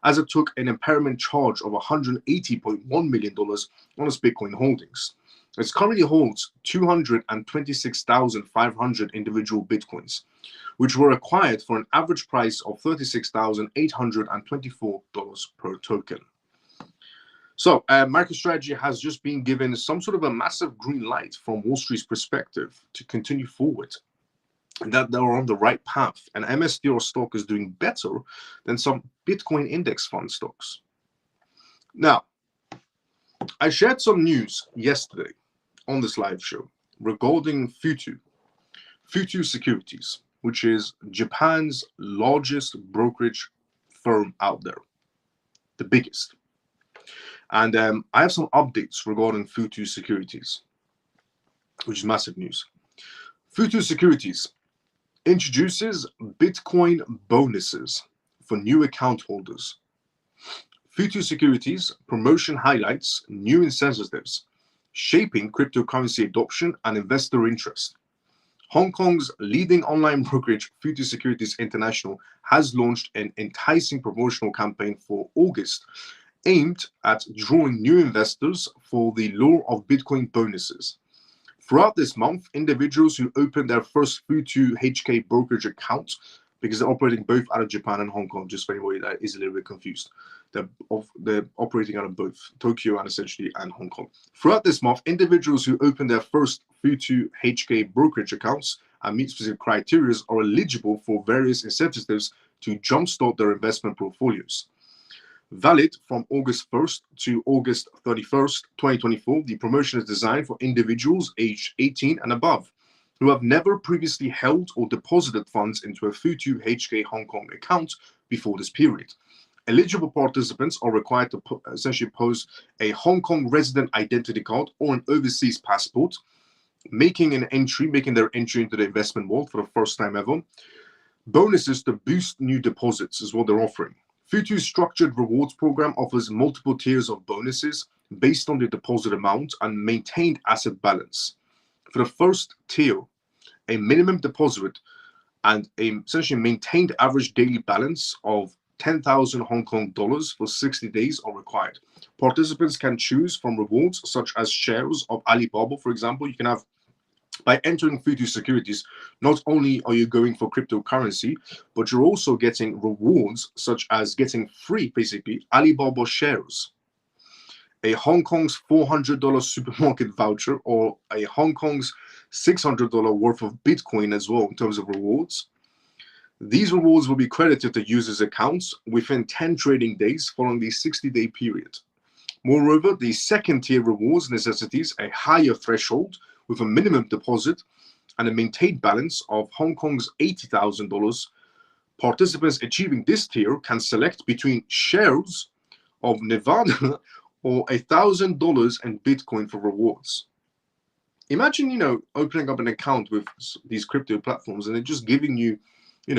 as it took an impairment charge of $180.1 million on its Bitcoin holdings. It currently holds 226,500 individual Bitcoins, which were acquired for an average price of $36,824 per token. So MicroStrategy has just been given some sort of a massive green light from Wall Street's perspective to continue forward, and that they're on the right path. And MSTR stock is doing better than some Bitcoin index fund stocks. Now, I shared some news yesterday on this live show regarding Futu Securities, which is Japan's largest brokerage firm out there, the biggest. And I have some updates regarding Futu Securities, which is massive news. Futu Securities introduces Bitcoin bonuses for new account holders. Futu Securities promotion highlights new incentives, shaping cryptocurrency adoption and investor interest. Hong Kong's leading online brokerage, Futu Securities International, has launched an enticing promotional campaign for August aimed at drawing new investors for the lure of Bitcoin bonuses. Throughout this month, individuals who open their first Futu HK brokerage account, because they're operating both out of Japan and Hong Kong, just for anybody that is a little bit confused, they're operating out of both Tokyo and essentially and Hong Kong. Throughout this month, individuals who open their first Futu HK brokerage accounts and meet specific criteria are eligible for various incentives to jumpstart their investment portfolios. Valid from August 1st to August 31st, 2024, the promotion is designed for individuals aged 18 and above who have never previously held or deposited funds into a Futu HK Hong Kong account before this period. Eligible participants are required to essentially pose a Hong Kong resident identity card or an overseas passport, making their entry into the investment world for the first time ever. Bonuses to boost new deposits is what they're offering. Futu's structured rewards program offers multiple tiers of bonuses, based on the deposit amount and maintained asset balance. For the first tier, a minimum deposit and a essentially maintained average daily balance of 10,000 Hong Kong dollars for 60 days are required. Participants can choose from rewards such as shares of Alibaba, for example. You can have, by entering Futu Securities, not only are you going for cryptocurrency, but you're also getting rewards such as getting free, basically, Alibaba shares, a Hong Kong's $400 supermarket voucher, or a Hong Kong's $600 worth of Bitcoin as well in terms of rewards. These rewards will be credited to users' accounts within 10 trading days following the 60-day period. Moreover, the second tier rewards necessitates a higher threshold with a minimum deposit and a maintained balance of Hong Kong's $80,000. Participants achieving this tier can select between shares of Nevada or $1,000 in Bitcoin for rewards. Imagine, opening up an account with these crypto platforms and they're just giving you,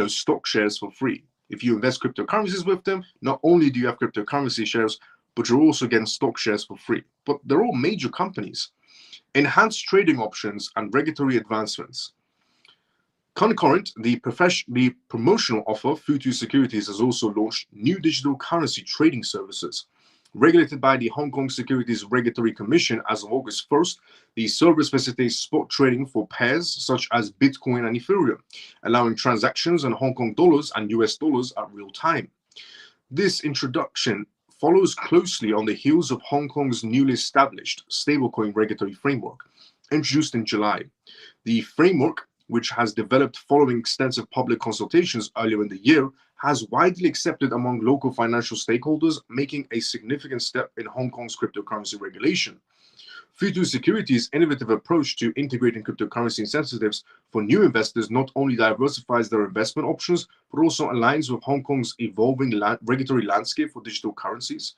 stock shares for free. If you invest cryptocurrencies with them, not only do you have cryptocurrency shares, but you're also getting stock shares for free. But they're all major companies. Enhanced trading options and regulatory advancements. Concurrent, the promotional offer, Futu Securities has also launched new digital currency trading services. Regulated by the Hong Kong Securities Regulatory Commission as of August 1st, the service facilitates spot trading for pairs such as Bitcoin and Ethereum, allowing transactions in Hong Kong dollars and US dollars at real time. This introduction follows closely on the heels of Hong Kong's newly established stablecoin regulatory framework, introduced in July. The framework, which has developed following extensive public consultations earlier in the year, has widely accepted among local financial stakeholders, making a significant step in Hong Kong's cryptocurrency regulation. Futu Securities' innovative approach to integrating cryptocurrency incentives for new investors not only diversifies their investment options, but also aligns with Hong Kong's evolving regulatory landscape for digital currencies.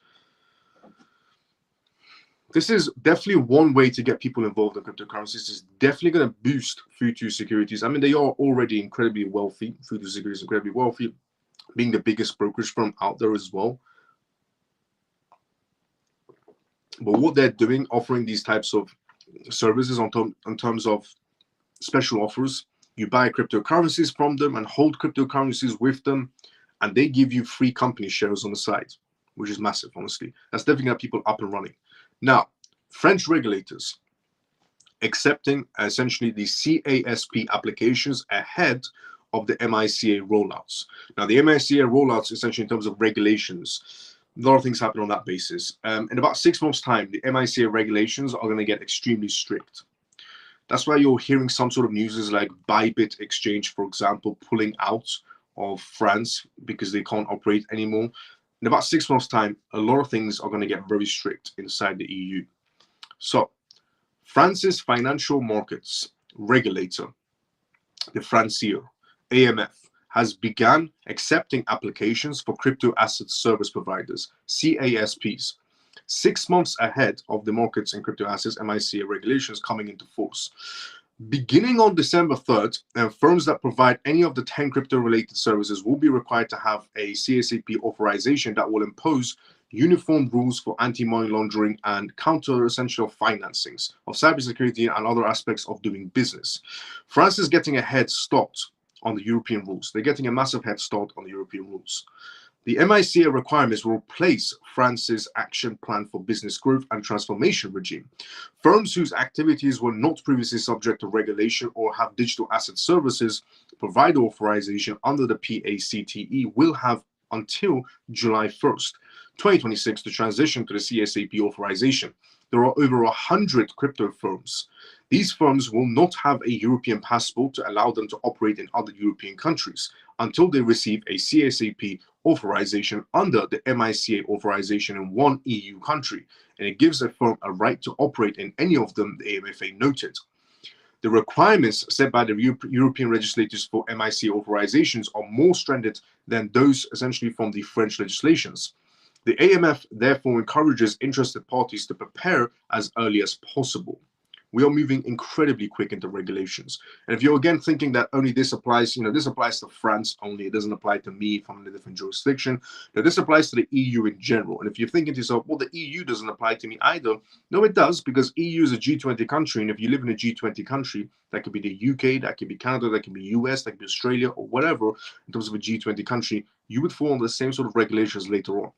This is definitely one way to get people involved in cryptocurrencies. This is definitely going to boost Futu Securities. I mean, they are already incredibly wealthy. Futu Securities is incredibly wealthy, being the biggest brokerage firm out there as well. But what they're doing, offering these types of services in terms of special offers, you buy cryptocurrencies from them and hold cryptocurrencies with them, and they give you free company shares on the side, which is massive, honestly. That's definitely got people up and running. Now, French regulators accepting essentially the CASP applications ahead of the MICA rollouts. Now, the MICA rollouts, essentially in terms of regulations, a lot of things happen on that basis. In about 6 months' time, the MICA regulations are going to get extremely strict. That's why you're hearing some sort of news like Bybit Exchange, for example, pulling out of France because they can't operate anymore. In about 6 months' time, a lot of things are going to get very strict inside the EU. So, France's financial markets regulator, the Francier, AMF, has begun accepting applications for crypto asset service providers, CASPs, 6 months ahead of the markets and crypto assets MICA regulations coming into force. Beginning on December 3rd, firms that provide any of the 10 crypto-related services will be required to have a CASP authorization that will impose uniform rules for anti-money laundering and counter-essential financings of cybersecurity and other aspects of doing business. France is getting a head start on the European rules. They're getting a massive head start on the European rules. The MICA requirements will replace France's Action Plan for Business Growth and Transformation regime. Firms whose activities were not previously subject to regulation or have digital asset services provide authorization under the PACTE will have until July 1st, 2026 to transition to the CASP authorization. There are over 100 crypto firms. These firms will not have a European passport to allow them to operate in other European countries until they receive a CASP authorization under the MICA authorization in one EU country, and it gives a firm a right to operate in any of them, the AMFA noted. The requirements set by the European legislators for MICA authorizations are more stringent than those essentially from the French legislations. The AMF therefore encourages interested parties to prepare as early as possible, We are moving incredibly quick into regulations. And if you're again thinking that only this applies, this applies to France only, it doesn't apply to me if I'm in a different jurisdiction. Now, this applies to the EU in general. And if you're thinking to yourself, well, the EU doesn't apply to me either. No, it does, because EU is a G20 country. And if you live in a G20 country, that could be the UK, that could be Canada, that could be US, that could be Australia, or whatever, in terms of a G20 country, you would fall under the same sort of regulations later on,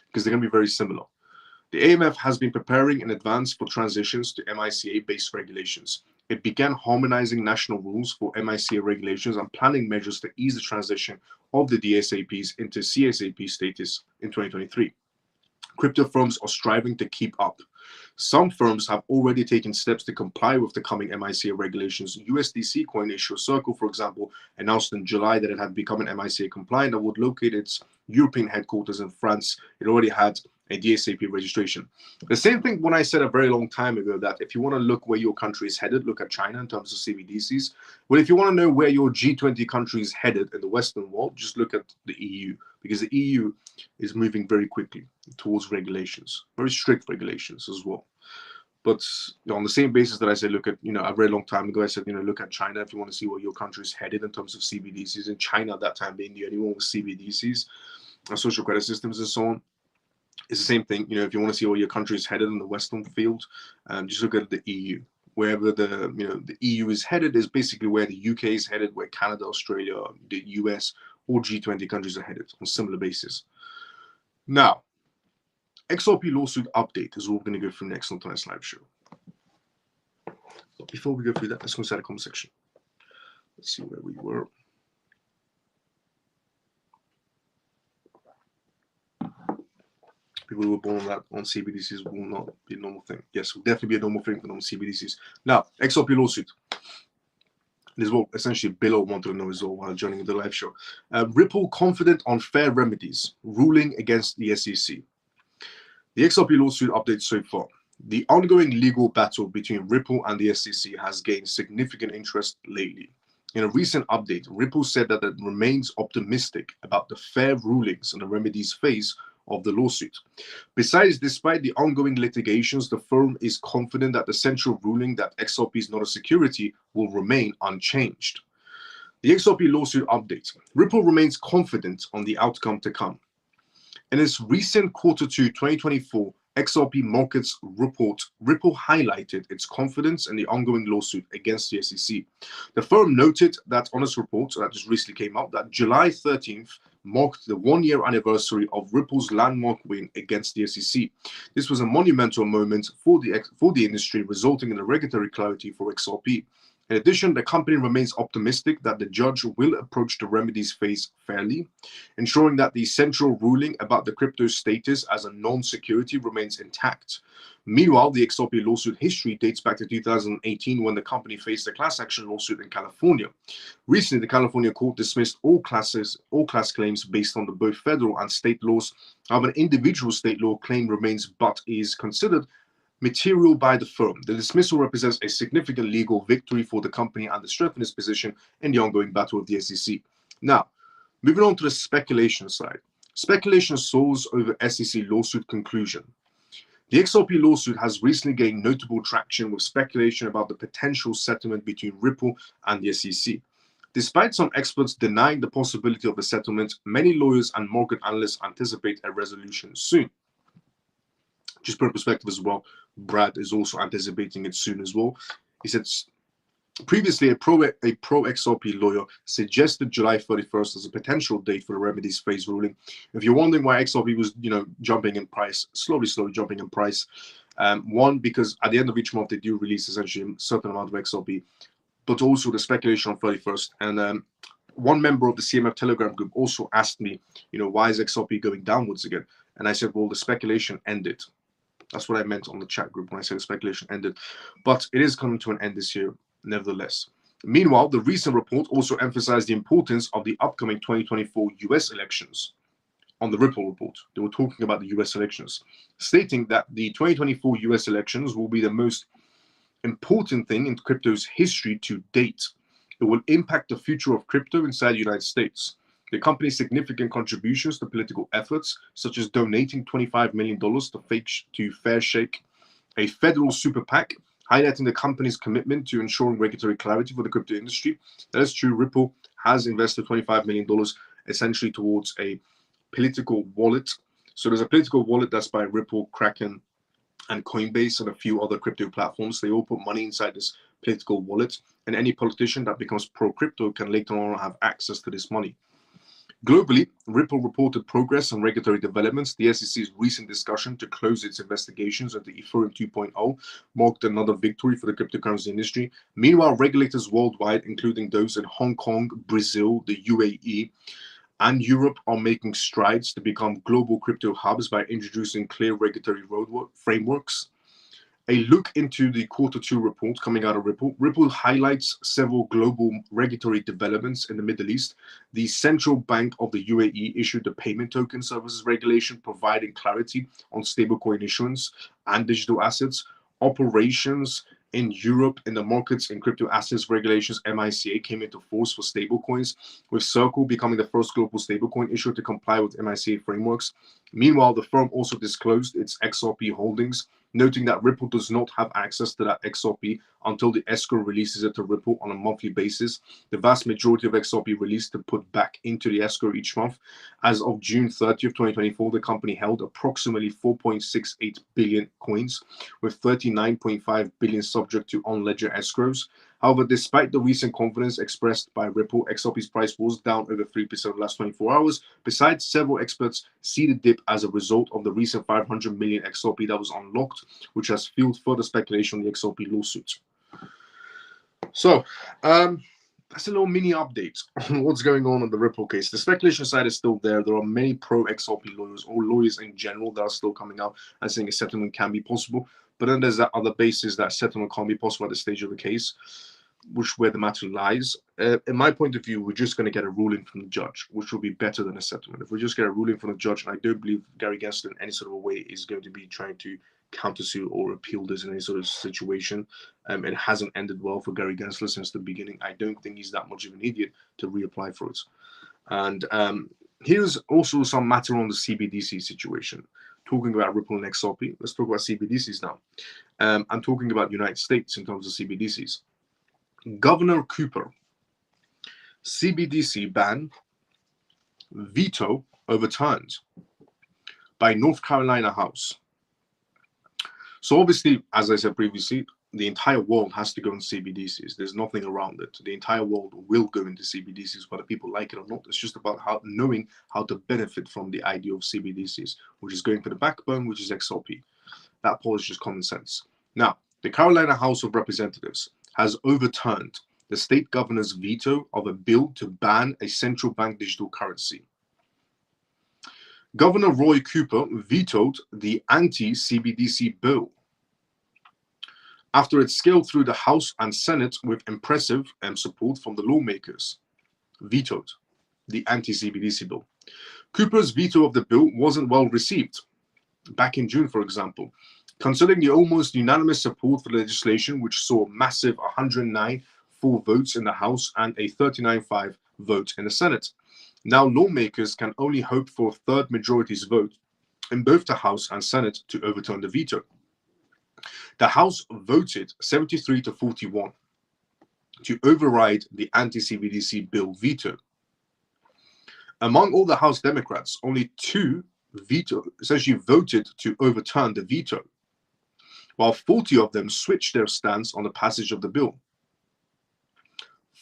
because they're going to be very similar. The AMF has been preparing in advance for transitions to MICA-based regulations. It began harmonizing national rules for MICA regulations and planning measures to ease the transition of the DSAPs into CSAP status in 2023. Crypto firms are striving to keep up. Some firms have already taken steps to comply with the coming MICA regulations. USDC coin issuer Circle, for example, announced in July that it had become an MICA compliant and would locate its European headquarters in France. It already had a DSAP registration. The same thing when I said a very long time ago that if you want to look where your country is headed, look at China in terms of CBDCs. Well, if you want to know where your G20 country is headed in the Western world, just look at the EU, because the EU is moving very quickly towards regulations, very strict regulations as well. But on the same basis that I said, look at, a very long time ago, I said, look at China if you want to see where your country is headed in terms of CBDCs. In China at that time being the only one with CBDCs, social credit systems and so on. It's the same thing, if you want to see where your country is headed in the Western field, just look at the EU. Wherever the EU is headed is basically where the UK is headed, where Canada, Australia, the US, or G20 countries are headed on a similar basis. Now, XRP lawsuit update is what we're going to go through next on tonight's live show. But before we go through that, let's go inside the comment section. Let's see where we were. People who were born on CBDCs will not be a normal thing. Yes, will definitely be a normal thing for non-CBDCs. Now, XRP lawsuit. This is what essentially Billo wanted to know as well while joining the live show. Ripple confident on fair remedies, ruling against the SEC. The XRP lawsuit update so far. The ongoing legal battle between Ripple and the SEC has gained significant interest lately. In a recent update, Ripple said that it remains optimistic about the fair rulings in the remedies phase of the lawsuit. Besides, despite the ongoing litigations, the firm is confident that the central ruling that XRP is not a security will remain unchanged. The XRP lawsuit update. Ripple remains confident on the outcome to come. In its recent Q2 2024 XRP markets report, Ripple highlighted its confidence in the ongoing lawsuit against the SEC. The firm noted that on its report that just recently came out that July 13th marked the one-year anniversary of Ripple's landmark win against the SEC. This was a monumental moment for the industry, resulting in a regulatory clarity for XRP. In addition, the company remains optimistic that the judge will approach the remedies phase fairly, ensuring that the central ruling about the crypto status as a non-security remains intact. Meanwhile, the XRP lawsuit history dates back to 2018 when the company faced a class action lawsuit in California. Recently, the California court dismissed all class claims based on both federal and state laws. However, an individual state law claim remains but is considered material by the firm. The dismissal represents a significant legal victory for the company and the strength in its position in the ongoing battle with the SEC. Now, moving on to the speculation side. Speculation soars over SEC lawsuit conclusion. The XRP lawsuit has recently gained notable traction with speculation about the potential settlement between Ripple and the SEC. Despite some experts denying the possibility of the settlement, many lawyers and market analysts anticipate a resolution soon. Just for perspective as well, Brad is also anticipating it soon as well. He said previously a pro XRP lawyer suggested July 31st as a potential date for the remedies phase ruling. If you're wondering why XRP was jumping in price, slowly jumping in price, one, because at the end of each month they do release essentially a certain amount of XRP, but also the speculation on 31st. And one member of the CMF Telegram group also asked me, why is XRP going downwards again? And I said, well, the speculation ended. That's what I meant on the chat group when I said the speculation ended. But it is coming to an end this year, nevertheless. Meanwhile, the recent report also emphasized the importance of the upcoming 2024 US elections. On the Ripple report, they were talking about the US elections, stating that the 2024 US elections will be the most important thing in crypto's history to date. It will impact the future of crypto inside the United States. The company's significant contributions to political efforts, such as donating $25 million to Fair Shake, a federal super PAC, highlighting the company's commitment to ensuring regulatory clarity for the crypto industry. That is true. Ripple has invested $25 million essentially towards a political wallet. So there's a political wallet that's by Ripple, Kraken, and Coinbase and a few other crypto platforms. They all put money inside this political wallet, and any politician that becomes pro-crypto can later on have access to this money. Globally, Ripple reported progress on regulatory developments. The SEC's recent discussion to close its investigations into Ethereum 2.0 marked another victory for the cryptocurrency industry. Meanwhile, regulators worldwide, including those in Hong Kong, Brazil, the UAE, and Europe, are making strides to become global crypto hubs by introducing clear regulatory frameworks. A look into the Q2 report coming out of Ripple. Ripple highlights several global regulatory developments in the Middle East. The Central Bank of the UAE issued the Payment Token Services Regulation, providing clarity on stablecoin issuance and digital assets. Operations in Europe in the markets and crypto assets regulations, MiCA, came into force for stablecoins, with Circle becoming the first global stablecoin issuer to comply with MiCA frameworks. Meanwhile, the firm also disclosed its XRP holdings, noting that Ripple does not have access to that XRP until the escrow releases it to Ripple on a monthly basis. The vast majority of XRP released to put back into the escrow each month. As of June 30th, 2024, the company held approximately 4.68 billion coins, with 39.5 billion subject to on-ledger escrows. However, despite the recent confidence expressed by Ripple, XRP's price was down over 3% in the last 24 hours. Besides, several experts see the dip as a result of the recent 500 million XRP that was unlocked, which has fueled further speculation on the XRP lawsuit. So, that's a little mini update on what's going on in the Ripple case. The speculation side is still there. There are many pro-XRP lawyers, or lawyers in general, that are still coming out and saying a settlement can be possible. But then there's that other basis that settlement can't be possible at this stage of the case, where the matter lies. In my point of view, we're just going to get a ruling from the judge, which will be better than a settlement. If we just get a ruling from the judge, and I don't believe Gary Gensler in any sort of a way is going to be trying to countersue or appeal this in any sort of situation. It hasn't ended well for Gary Gensler since the beginning. I don't think he's that much of an idiot to reapply for it. And here's also some matter on the CBDC situation. Talking about Ripple and XRP, let's talk about CBDCs now. I'm talking about the United States in terms of CBDCs. Governor Cooper, CBDC ban, veto overturned by North Carolina House. So obviously, as I said previously, the entire world has to go in CBDCs. There's nothing around it. The entire world will go into CBDCs, whether people like it or not. It's just about knowing how to benefit from the idea of CBDCs, which is going for the backbone, which is XRP. That part is just common sense. Now, the Carolina House of Representatives has overturned the state governor's veto of a bill to ban a central bank digital currency. Governor Roy Cooper vetoed the anti-CBDC bill after it scaled through the House and Senate with impressive support from the lawmakers. Vetoed the anti-CBDC bill. Cooper's veto of the bill wasn't well received back in June, for example, considering the almost unanimous support for the legislation, which saw a massive 109 full votes in the House and a 39-5 vote in the Senate. Now lawmakers can only hope for a third majority's vote in both the House and Senate to overturn the veto. The House voted 73-41 to override the anti-CBDC bill veto. Among all the House Democrats, only 2 essentially voted to overturn the veto, while 40 of them switched their stance on the passage of the bill.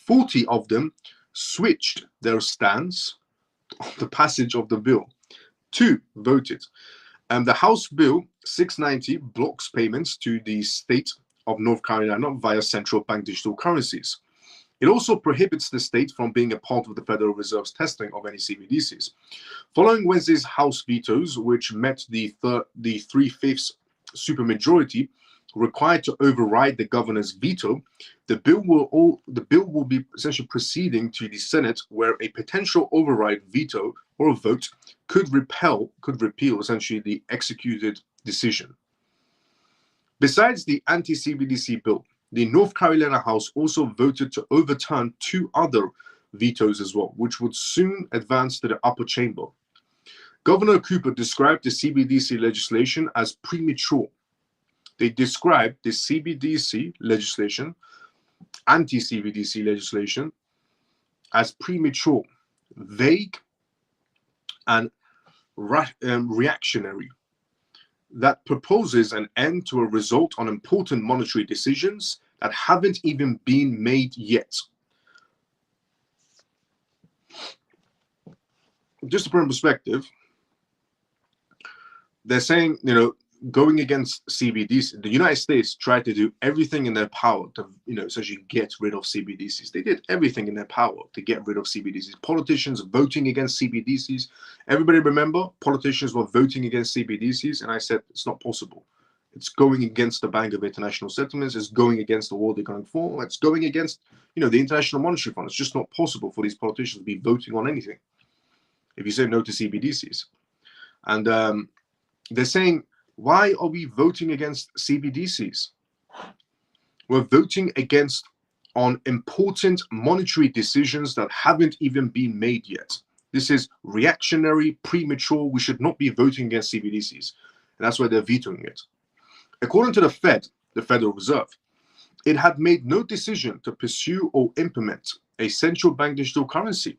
40 of them switched their stance on the passage of the bill. 2 voted. The House Bill 690 blocks payments to the state of North Carolina via central bank digital currencies. It also prohibits the state from being a part of the Federal Reserve's testing of any CBDCs. Following Wednesday's House vetoes, which met the 3/5 supermajority required to override the governor's veto, the bill will be essentially proceeding to the Senate, where a potential override veto or a vote could repeal essentially the executed decision. Besides the anti-CBDC bill, the North Carolina House also voted to overturn 2 other vetoes as well, which would soon advance to the upper chamber. Governor Cooper described the CBDC legislation as premature, They described the CBDC legislation, anti-CBDC legislation, as premature, vague, and reactionary, that proposes an end to a result on important monetary decisions that haven't even been made yet. Just to put in perspective, they're saying, going against CBDC, the United States tried to do everything in their power to, essentially get rid of CBDCs. They did everything in their power to get rid of CBDCs. Politicians voting against CBDCs. Everybody remember, politicians were voting against CBDCs, and I said it's not possible. It's going against the Bank of International Settlements. It's going against the World Economic Forum. It's going against, the International Monetary Fund. It's just not possible for these politicians to be voting on anything if you say no to CBDCs. And they're saying, why are we voting against CBDCs? We're voting against on important monetary decisions that haven't even been made yet. This is reactionary, premature. We should not be voting against CBDCs. And that's why they're vetoing it. According to the Fed, the Federal Reserve, it had made no decision to pursue or implement a central bank digital currency.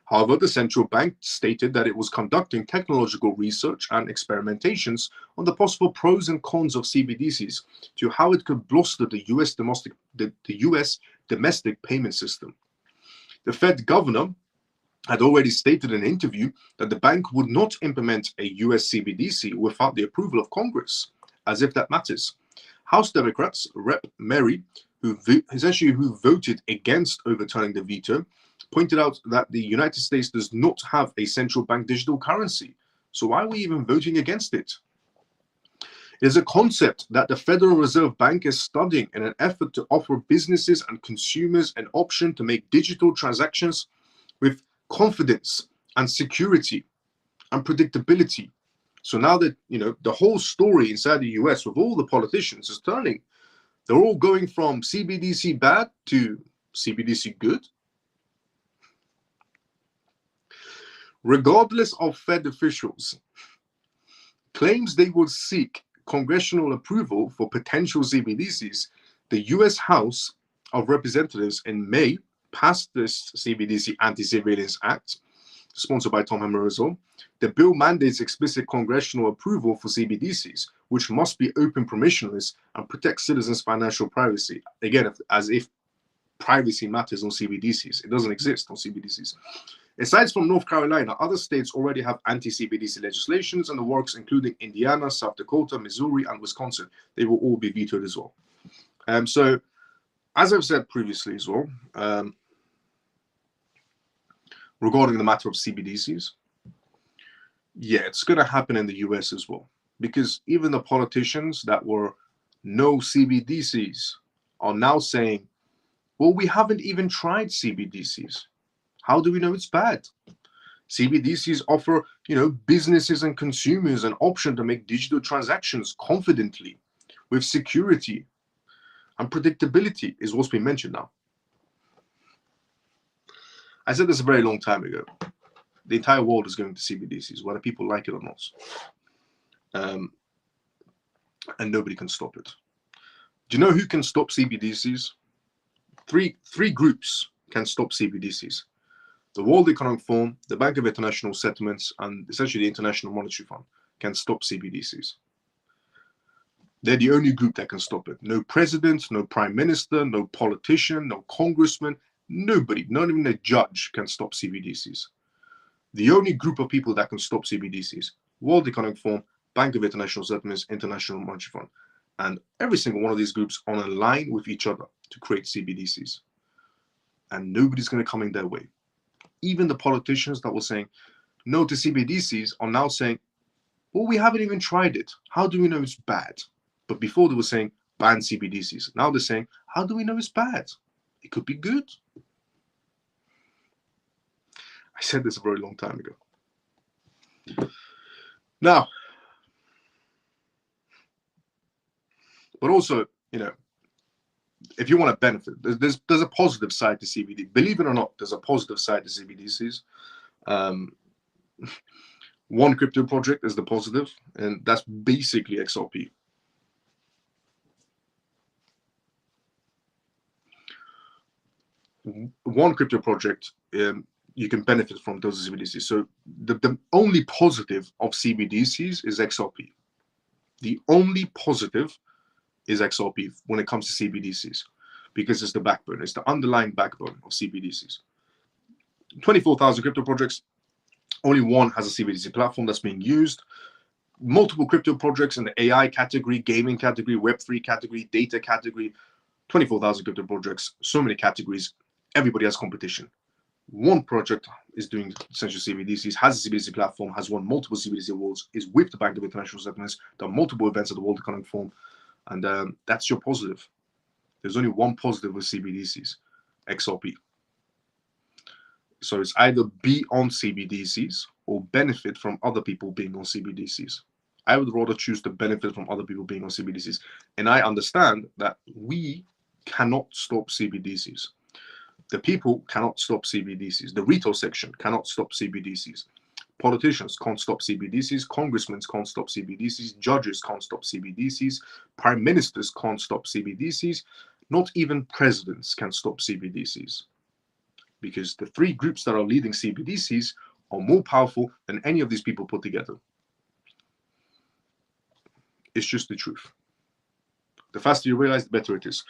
However, the central bank stated that it was conducting technological research and experimentations on the possible pros and cons of CBDCs to how it could bolster the US domestic payment system. The Fed governor had already stated in an interview that the bank would not implement a US CBDC without the approval of Congress, as if that matters. House Democrats, Rep. Mary, who voted against overturning the veto, pointed out that the United States does not have a central bank digital currency. So why are we even voting against it? It is a concept that the Federal Reserve Bank is studying in an effort to offer businesses and consumers an option to make digital transactions with confidence and security and predictability. So now that, the whole story inside the US with all the politicians is turning. They're all going from CBDC bad to CBDC good. Regardless of Fed officials' claims they would seek congressional approval for potential CBDCs, the US House of Representatives in May passed this CBDC Anti-Surveillance Act, sponsored by Tom Hammer. The bill mandates explicit congressional approval for CBDCs, which must be open, permissionless, and protect citizens' financial privacy. Again, as if privacy matters on CBDCs. It doesn't exist on CBDCs. Aside from North Carolina, other states already have anti-CBDC legislations in the works, including Indiana, South Dakota, Missouri, and Wisconsin. They will all be vetoed as well. So, as I've said previously as well, regarding the matter of CBDCs, yeah, it's going to happen in the US as well. Because even the politicians that were no CBDCs are now saying, well, we haven't even tried CBDCs. How do we know it's bad? CBDCs offer, businesses and consumers an option to make digital transactions confidently, with security and predictability, is what's been mentioned now. I said this a very long time ago. The entire world is going to CBDCs, whether people like it or not. And nobody can stop it. Do you know who can stop CBDCs? Three groups can stop CBDCs. The World Economic Forum, the Bank of International Settlements, and essentially the International Monetary Fund can stop CBDCs. They're the only group that can stop it. No president, no prime minister, no politician, no congressman, nobody, not even a judge can stop CBDCs. The only group of people that can stop CBDCs, World Economic Forum, Bank of International Settlements, International Monetary Fund. And every single one of these groups on a line with each other to create CBDCs. And nobody's going to come in their way. Even the politicians that were saying no to CBDCs are now saying, well, we haven't even tried it. How do we know it's bad? But before they were saying ban CBDCs. Now they're saying, how do we know it's bad? It could be good. I said this a very long time ago. Now, but also, if you want to benefit, there's a positive side to CBD. Believe it or not, there's a positive side to CBDCs. One crypto project is the positive, and that's basically XRP. one crypto project, you can benefit from those CBDCs. So the only positive of CBDCs is XRP. The only positive is XRP when it comes to CBDCs, because it's the backbone, it's the underlying backbone of CBDCs. 24,000 crypto projects, only one has a CBDC platform that's being used. Multiple crypto projects in the AI category, gaming category, Web3 category, data category. 24,000 crypto projects, so many categories. Everybody has competition. One project is doing essential CBDCs, has a CBDC platform, has won multiple CBDC awards, is with the Bank of International Settlements, done multiple events at the World Economic Forum, and that's your positive. There's only one positive with CBDCs, XRP. So it's either be on CBDCs or benefit from other people being on CBDCs. I would rather choose to benefit from other people being on CBDCs. And I understand that we cannot stop CBDCs. The people cannot stop CBDCs. The retail section cannot stop CBDCs. Politicians can't stop CBDCs. Congressmen can't stop CBDCs. Judges can't stop CBDCs. Prime ministers can't stop CBDCs. Not even presidents can stop CBDCs. Because the three groups that are leading CBDCs are more powerful than any of these people put together. It's just the truth. The faster you realize, the better it is.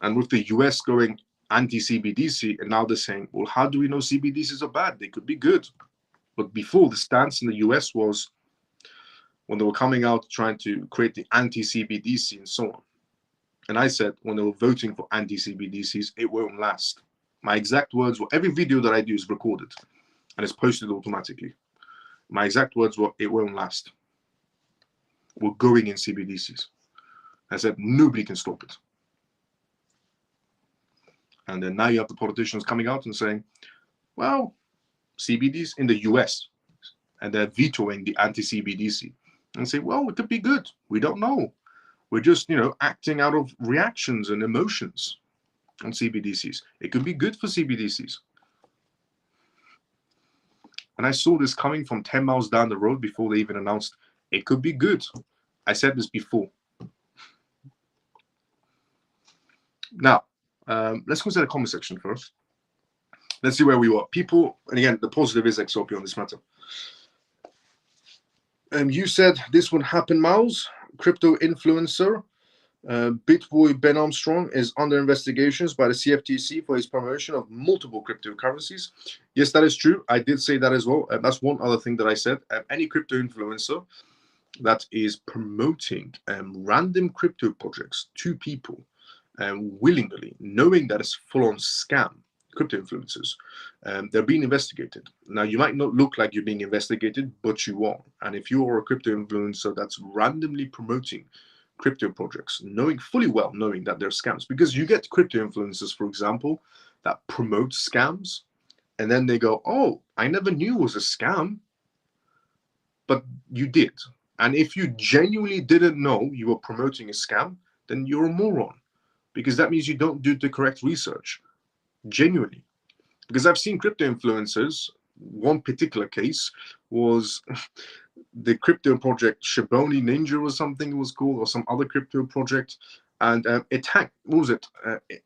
And with the US going anti-CBDC, and now they're saying, well, how do we know CBDCs are bad? They could be good. But before, the stance in the US was, when they were coming out trying to create the anti-CBDC and so on. And I said, when they were voting for anti-CBDCs, it won't last. My exact words were, every video that I do is recorded and it's posted automatically. My exact words were, it won't last. We're going in CBDCs. I said, nobody can stop it. And then now you have the politicians coming out and saying, well, CBDs in the US, and they're vetoing the anti-CBDC. And say, well, it could be good. We don't know. We're just, acting out of reactions and emotions on CBDCs. It could be good for CBDCs. And I saw this coming from 10 miles down the road before they even announced it could be good. I said this before. Now, let's go to the comment section first. Let's see where we were. People, and again, the positive is XRP on this matter. You said this would happen, Miles. Crypto influencer BitBoy Ben Armstrong is under investigations by the CFTC for his promotion of multiple cryptocurrencies. Yes, that is true. I did say that as well. That's one other thing that I said. Any crypto influencer that is promoting random crypto projects to people willingly, knowing that it's full-on scam, crypto influencers, they're being investigated. Now, you might not look like you're being investigated, but you are. And if you are a crypto influencer that's randomly promoting crypto projects, fully well knowing that they're scams, because you get crypto influencers, for example, that promote scams, and then they go, oh, I never knew it was a scam, but you did. And if you genuinely didn't know you were promoting a scam, then you're a moron, because that means you don't do the correct research. Genuinely. Because I've seen crypto influencers. One particular case was the crypto project Shiboni Ninja or something it was called, or some other crypto project, and it tanked. What was it? It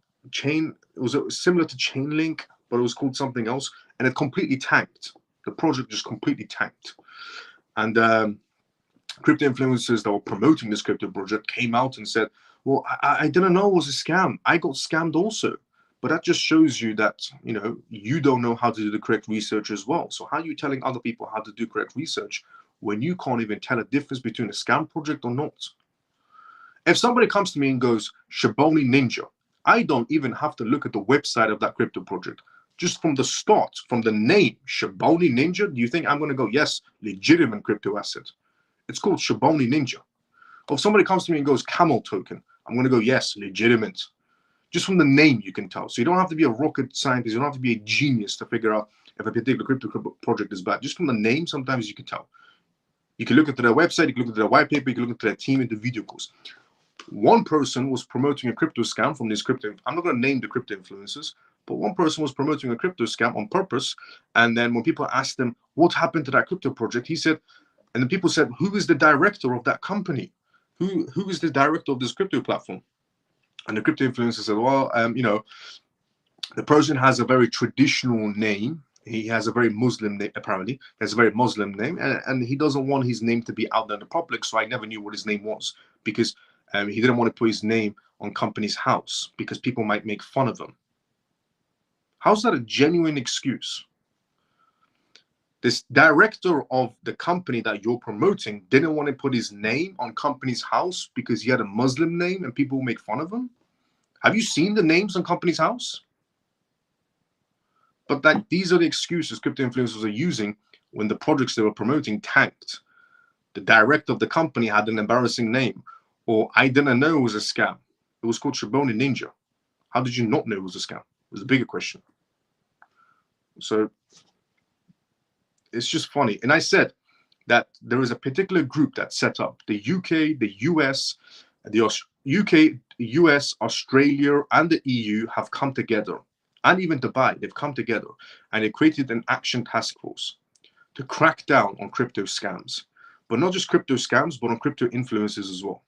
was similar to Chainlink, but it was called something else, and it completely tanked. The project just completely tanked. And crypto influencers that were promoting this crypto project came out and said, well, I didn't know it was a scam. I got scammed also. But that just shows you that, you don't know how to do the correct research as well. So how are you telling other people how to do correct research when you can't even tell a difference between a scam project or not? If somebody comes to me and goes, Shiboni Ninja, I don't even have to look at the website of that crypto project. Just from the start, from the name, Shiboni Ninja, do you think I'm going to go, yes, legitimate crypto asset? It's called Shiboni Ninja. Or if somebody comes to me and goes, Camel Token, I'm going to go, yes, legitimate. Just from the name, you can tell. So you don't have to be a rocket scientist. You don't have to be a genius to figure out if a particular crypto project is bad. Just from the name, sometimes you can tell. You can look at their website, you can look at their white paper, you can look at their team in the video calls. One person was promoting a crypto scam from this crypto. I'm not going to name the crypto influencers, but one person was promoting a crypto scam on purpose. And then when people asked him what happened to that crypto project, he said, and then people said, who is the director of that company? Who is the director of this crypto platform? And the crypto influencer said, well, you know, the person has a very traditional name. He has a very Muslim name, apparently. He has a very Muslim name, and he doesn't want his name to be out there in the public. So I never knew what his name was, because he didn't want to put his name on company's house because people might make fun of him. How's that a genuine excuse? This director of the company that you're promoting didn't want to put his name on company's house because he had a Muslim name and people make fun of him. Have you seen the names on company's house? But that these are the excuses crypto influencers are using when the projects they were promoting tanked. The director of the company had an embarrassing name, or I didn't know it was a scam. It was called Shiboni Ninja. How did you not know it was a scam? It was a bigger question. So it's just funny. And I said that there is a particular group that set up the UK, the US, the UK, US, Australia, and the EU have come together. And even Dubai, they've come together and they created an action task force to crack down on crypto scams. But not just crypto scams, but on crypto influencers as well.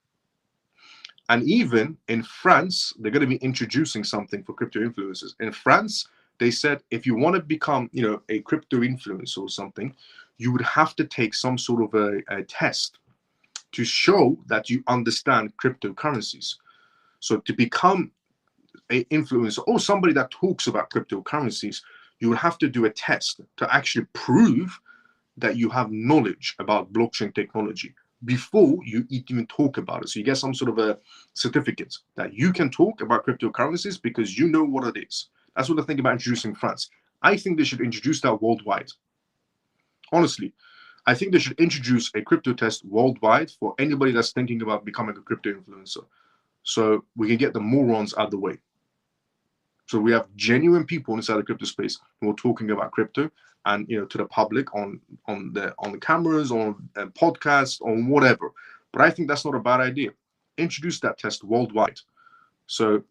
And even in France, they're going to be introducing something for crypto influencers. In France, they said if you want to become, you know, a crypto influencer or something, you would have to take some sort of a test to show that you understand cryptocurrencies. So to become an influencer or somebody that talks about cryptocurrencies, you would have to do a test to actually prove that you have knowledge about blockchain technology before you even talk about it. So you get some sort of a certificate that you can talk about cryptocurrencies because you know what it is. That's what I think about introducing France. I think they should introduce that worldwide. Honestly, I think they should introduce a crypto test worldwide for anybody that's thinking about becoming a crypto influencer, so we can get the morons out of the way. So we have genuine people inside the crypto space who are talking about crypto, and you know, to the public on the cameras, on podcasts, on whatever. But I think that's not a bad idea. Introduce that test worldwide. So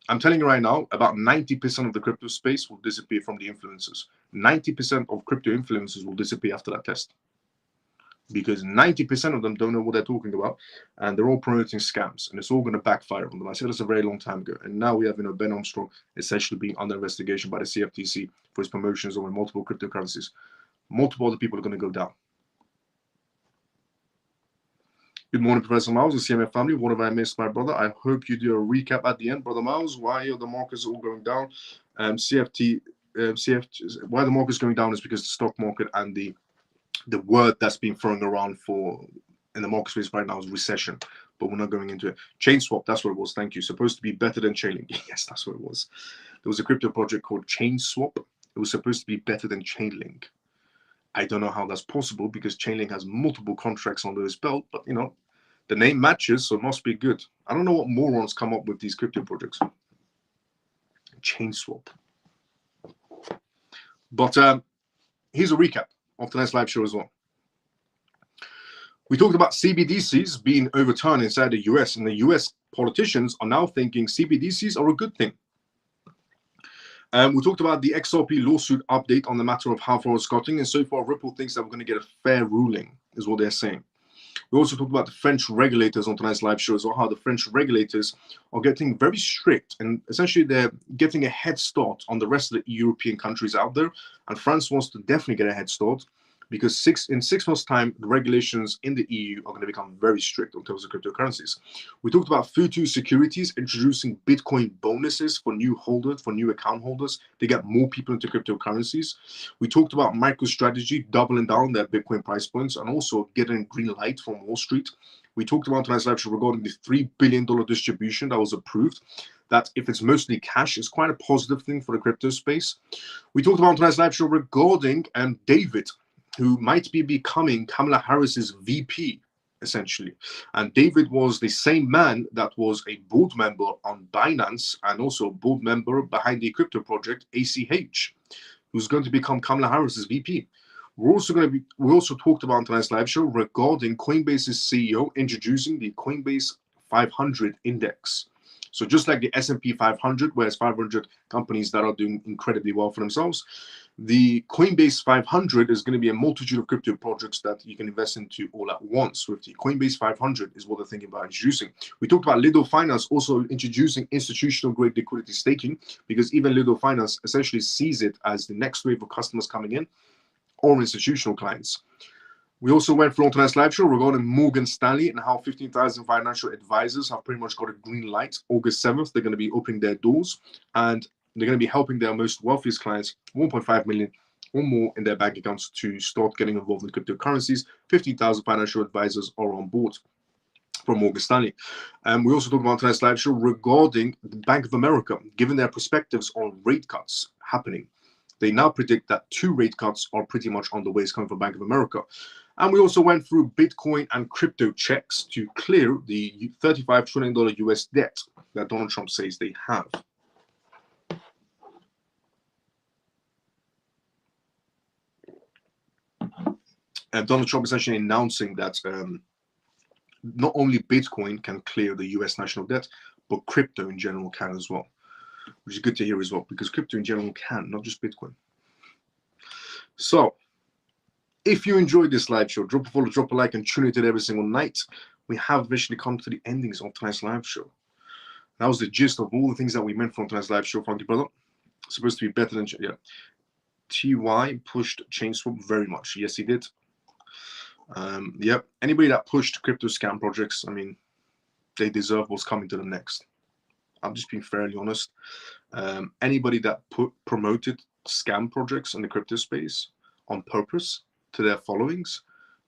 I'm telling you right now, about 90% of the crypto space will disappear from the influencers. 90% of crypto influencers will disappear after that test, because 90% of them don't know what they're talking about, and they're all promoting scams, and it's all going to backfire on them. I said this a very long time ago, and now we have, you know, Ben Armstrong essentially being under investigation by the CFTC for his promotions on multiple cryptocurrencies. Multiple other people are going to go down. Good morning, Professor Miles, the CMF family. What have I missed, my brother? I hope you do a recap at the end, Brother Miles. Why are the markets all going down? Why the market's going down is because the stock market and the word that's being thrown around in the market space right now is recession, but we're not going into it. Chain swap, that's what it was. Thank you. Supposed to be better than Chainlink. Yes, that's what it was. There was a crypto project called Chain Swap. It was supposed to be better than Chainlink. I don't know how that's possible because Chainlink has multiple contracts under its belt, but you know, the name matches, so it must be good. I don't know what morons come up with these crypto projects. Chain Swap. But here's a recap of tonight's live show as well. We talked about CBDCs being overturned inside the US, and the US politicians are now thinking CBDCs are a good thing. We talked about the XRP lawsuit update on the matter of how far it's gotten, and so far Ripple thinks that we're going to get a fair ruling, is what they're saying. We also talked about the French regulators on tonight's live show as well, how the French regulators are getting very strict, and essentially they're getting a head start on the rest of the European countries out there, and France wants to definitely get a head start, because in 6 months' time, the regulations in the EU are going to become very strict in terms of cryptocurrencies. We talked about Futu Securities introducing Bitcoin bonuses for new holders, for new account holders, to get more people into cryptocurrencies. We talked about MicroStrategy doubling down their Bitcoin price points and also getting green light from Wall Street. We talked about tonight's live show regarding the $3 billion distribution that was approved. That if it's mostly cash, is quite a positive thing for the crypto space. We talked about tonight's live show regarding David, who might be becoming Kamala Harris's VP, essentially. And David was the same man that was a board member on Binance and also a board member behind the crypto project ACH, who's going to become Kamala Harris's VP. We also talked about tonight's live show regarding Coinbase's CEO introducing the Coinbase 500 index. So just like the S&P 500, where it's 500 companies that are doing incredibly well for themselves, The Coinbase 500 is going to be a multitude of crypto projects that you can invest into all at once. With the Coinbase 500 is what they're thinking about introducing. We talked about Lido Finance also introducing institutional grade liquidity staking, because even Lido Finance essentially sees it as the next wave of customers coming in, or institutional clients. We also went through on tonight's live show regarding Morgan Stanley and how 15,000 financial advisors have pretty much got a green light. August 7th, they're going to be opening their doors, and they're going to be helping their most wealthiest clients, 1.5 million or more in their bank accounts, to start getting involved in cryptocurrencies. 15,000 financial advisors are on board from Morgan Stanley. We also talked about tonight's live show regarding the Bank of America, given their perspectives on rate cuts happening. They now predict that 2 rate cuts are pretty much on the way coming from Bank of America. And we also went through Bitcoin and crypto checks to clear the $35 trillion US debt that Donald Trump says they have. And Donald Trump is actually announcing that not only Bitcoin can clear the US national debt, but crypto in general can as well, which is good to hear as well, because crypto in general can, not just Bitcoin. So, if you enjoyed this live show, drop a follow, drop a like, and tune into it every single night. We have officially come to the endings of tonight's live show. That was the gist of all the things that we meant from tonight's live show, Funky Brother. Supposed to be better than, yeah. TY pushed ChainSwap very much. Yes, he did. Yep. Anybody that pushed crypto scam projects, I mean, they deserve what's coming to them next. I'm just being fairly honest. Anybody that promoted scam projects in the crypto space on purpose to their followings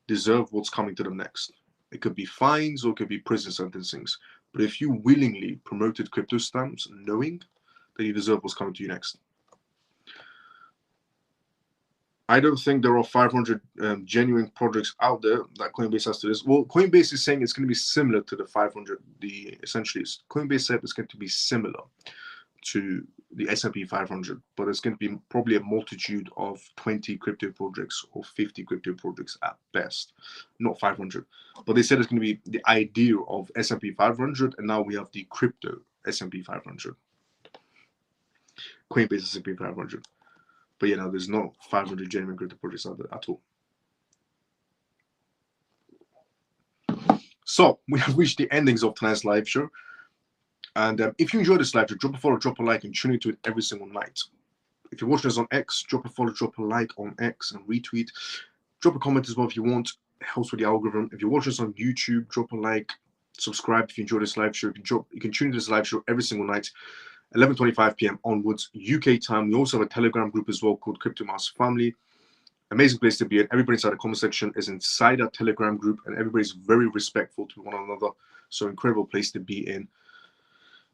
deserve what's coming to them next. It could be fines or it could be prison sentencings. But if you willingly promoted crypto scams knowing, then you deserve what's coming to you next. I don't think there are 500 genuine projects out there that Coinbase has to this. Well, Coinbase is saying it's going to be similar to the 500. Essentially, Coinbase said it's going to be similar to the S&P 500, but it's going to be probably a multitude of 20 crypto projects or 50 crypto projects at best, not 500. But they said it's going to be the idea of S&P 500, and now we have the crypto S&P 500. Coinbase S&P 500. But yeah, no, there's no 500 genuine crypto projects out there at all. So we have reached the endings of tonight's live show. And if you enjoyed this live show, drop a follow, drop a like, and tune into it every single night. If you're watching us on X, drop a follow, drop a like on X, and retweet. Drop a comment as well if you want. It helps with the algorithm. If you're watching us on YouTube, drop a like, subscribe if you enjoy this live show. You can tune into this live show every single night. 11:25 p.m. onwards, UK time. We also have a Telegram group as well called Crypto Mouse Family. Amazing place to be in. Everybody inside the comment section is inside that Telegram group, and everybody's very respectful to one another. So incredible place to be in.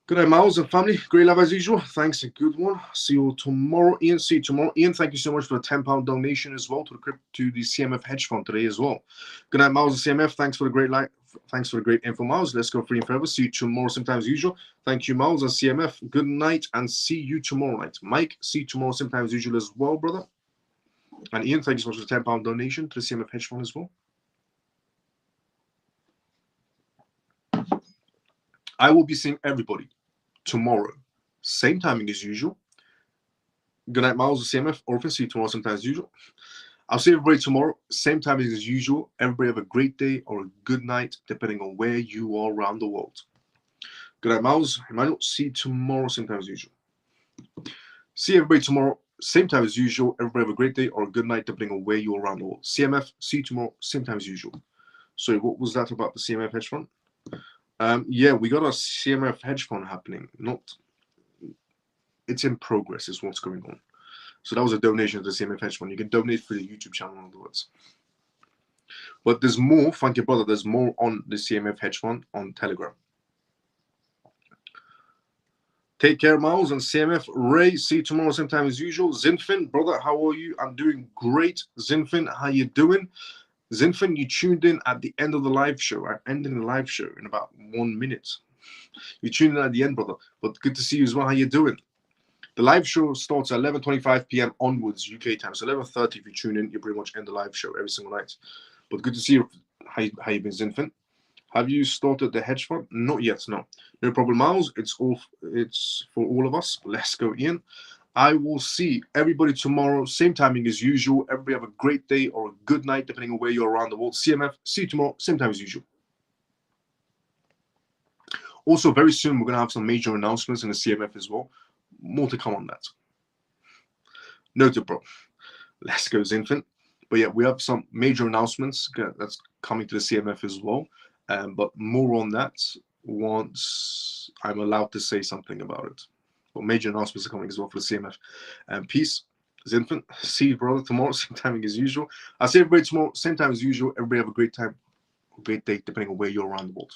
Good night, Miles and family. Great love as usual. Thanks, a good one. See you all tomorrow. Ian, see you tomorrow. Ian, thank you so much for the £10 donation as well to the CMF hedge fund today as well. Good night, Miles and CMF. Thanks for the great light. Thanks for the great info, Miles. Let's go free and forever. See you tomorrow, sometimes usual. Thank you, Miles and CMF. Good night and see you tomorrow night. Mike, see you tomorrow, sometimes usual as well, brother. And Ian, thank you so much for the £10 donation to the CMF hedge fund as well. I will be seeing everybody tomorrow, same timing as usual. Good night, Miles and CMF. Orphan, see you tomorrow, sometimes usual. I'll see everybody tomorrow, same timing as usual. Everybody have a great day or a good night, depending on where you are around the world. Good night, Miles. Emmanuel, see you tomorrow, same time as usual. See everybody tomorrow, same time as usual. Everybody have a great day or a good night, depending on where you are around the world. CMF, see you tomorrow, same time as usual. So what was that about the CMF hedge fund? Yeah, we got a CMF hedge fund happening. It's in progress is what's going on. So that was a donation to the CMF hedge fund. You can donate for the YouTube channel, in other words. But there's more, Funky Brother, there's more on the CMF hedge fund on Telegram. Take care, Miles and CMF. Ray, see you tomorrow, same time as usual. Zinfin, brother, how are you? I'm doing great. Zinfin, how you doing? Zinfin, you tuned in at the end of the live show. I'm ending the live show in about 1 minute. You tuned in at the end, brother. But good to see you as well. How you doing? The live show starts at 11:25 p.m. onwards, UK time. So 11:30 if you tune in, you pretty much end the live show every single night. But good to see you. How you been, Zinfin? Have you started the hedge fund? Not yet, no. No problem, Miles. It's for all of us. Let's go, Ian. I will see everybody tomorrow, same timing as usual. Everybody have a great day or a good night, depending on where you're around the world. CMF, see you tomorrow, same time as usual. Also, very soon, we're going to have some major announcements in the CMF as well. More to come on that. Noted, bro. Let's go, Zinfin. But yeah, we have some major announcements that's coming to the CMF as well. But more on that once I'm allowed to say something about it. But major announcements are coming as well for the CMF. Peace. Zinfin. See you, brother, tomorrow, same timing as usual. I'll see everybody tomorrow, same time as usual. Everybody have a great time, a great day, depending on where you're around the world.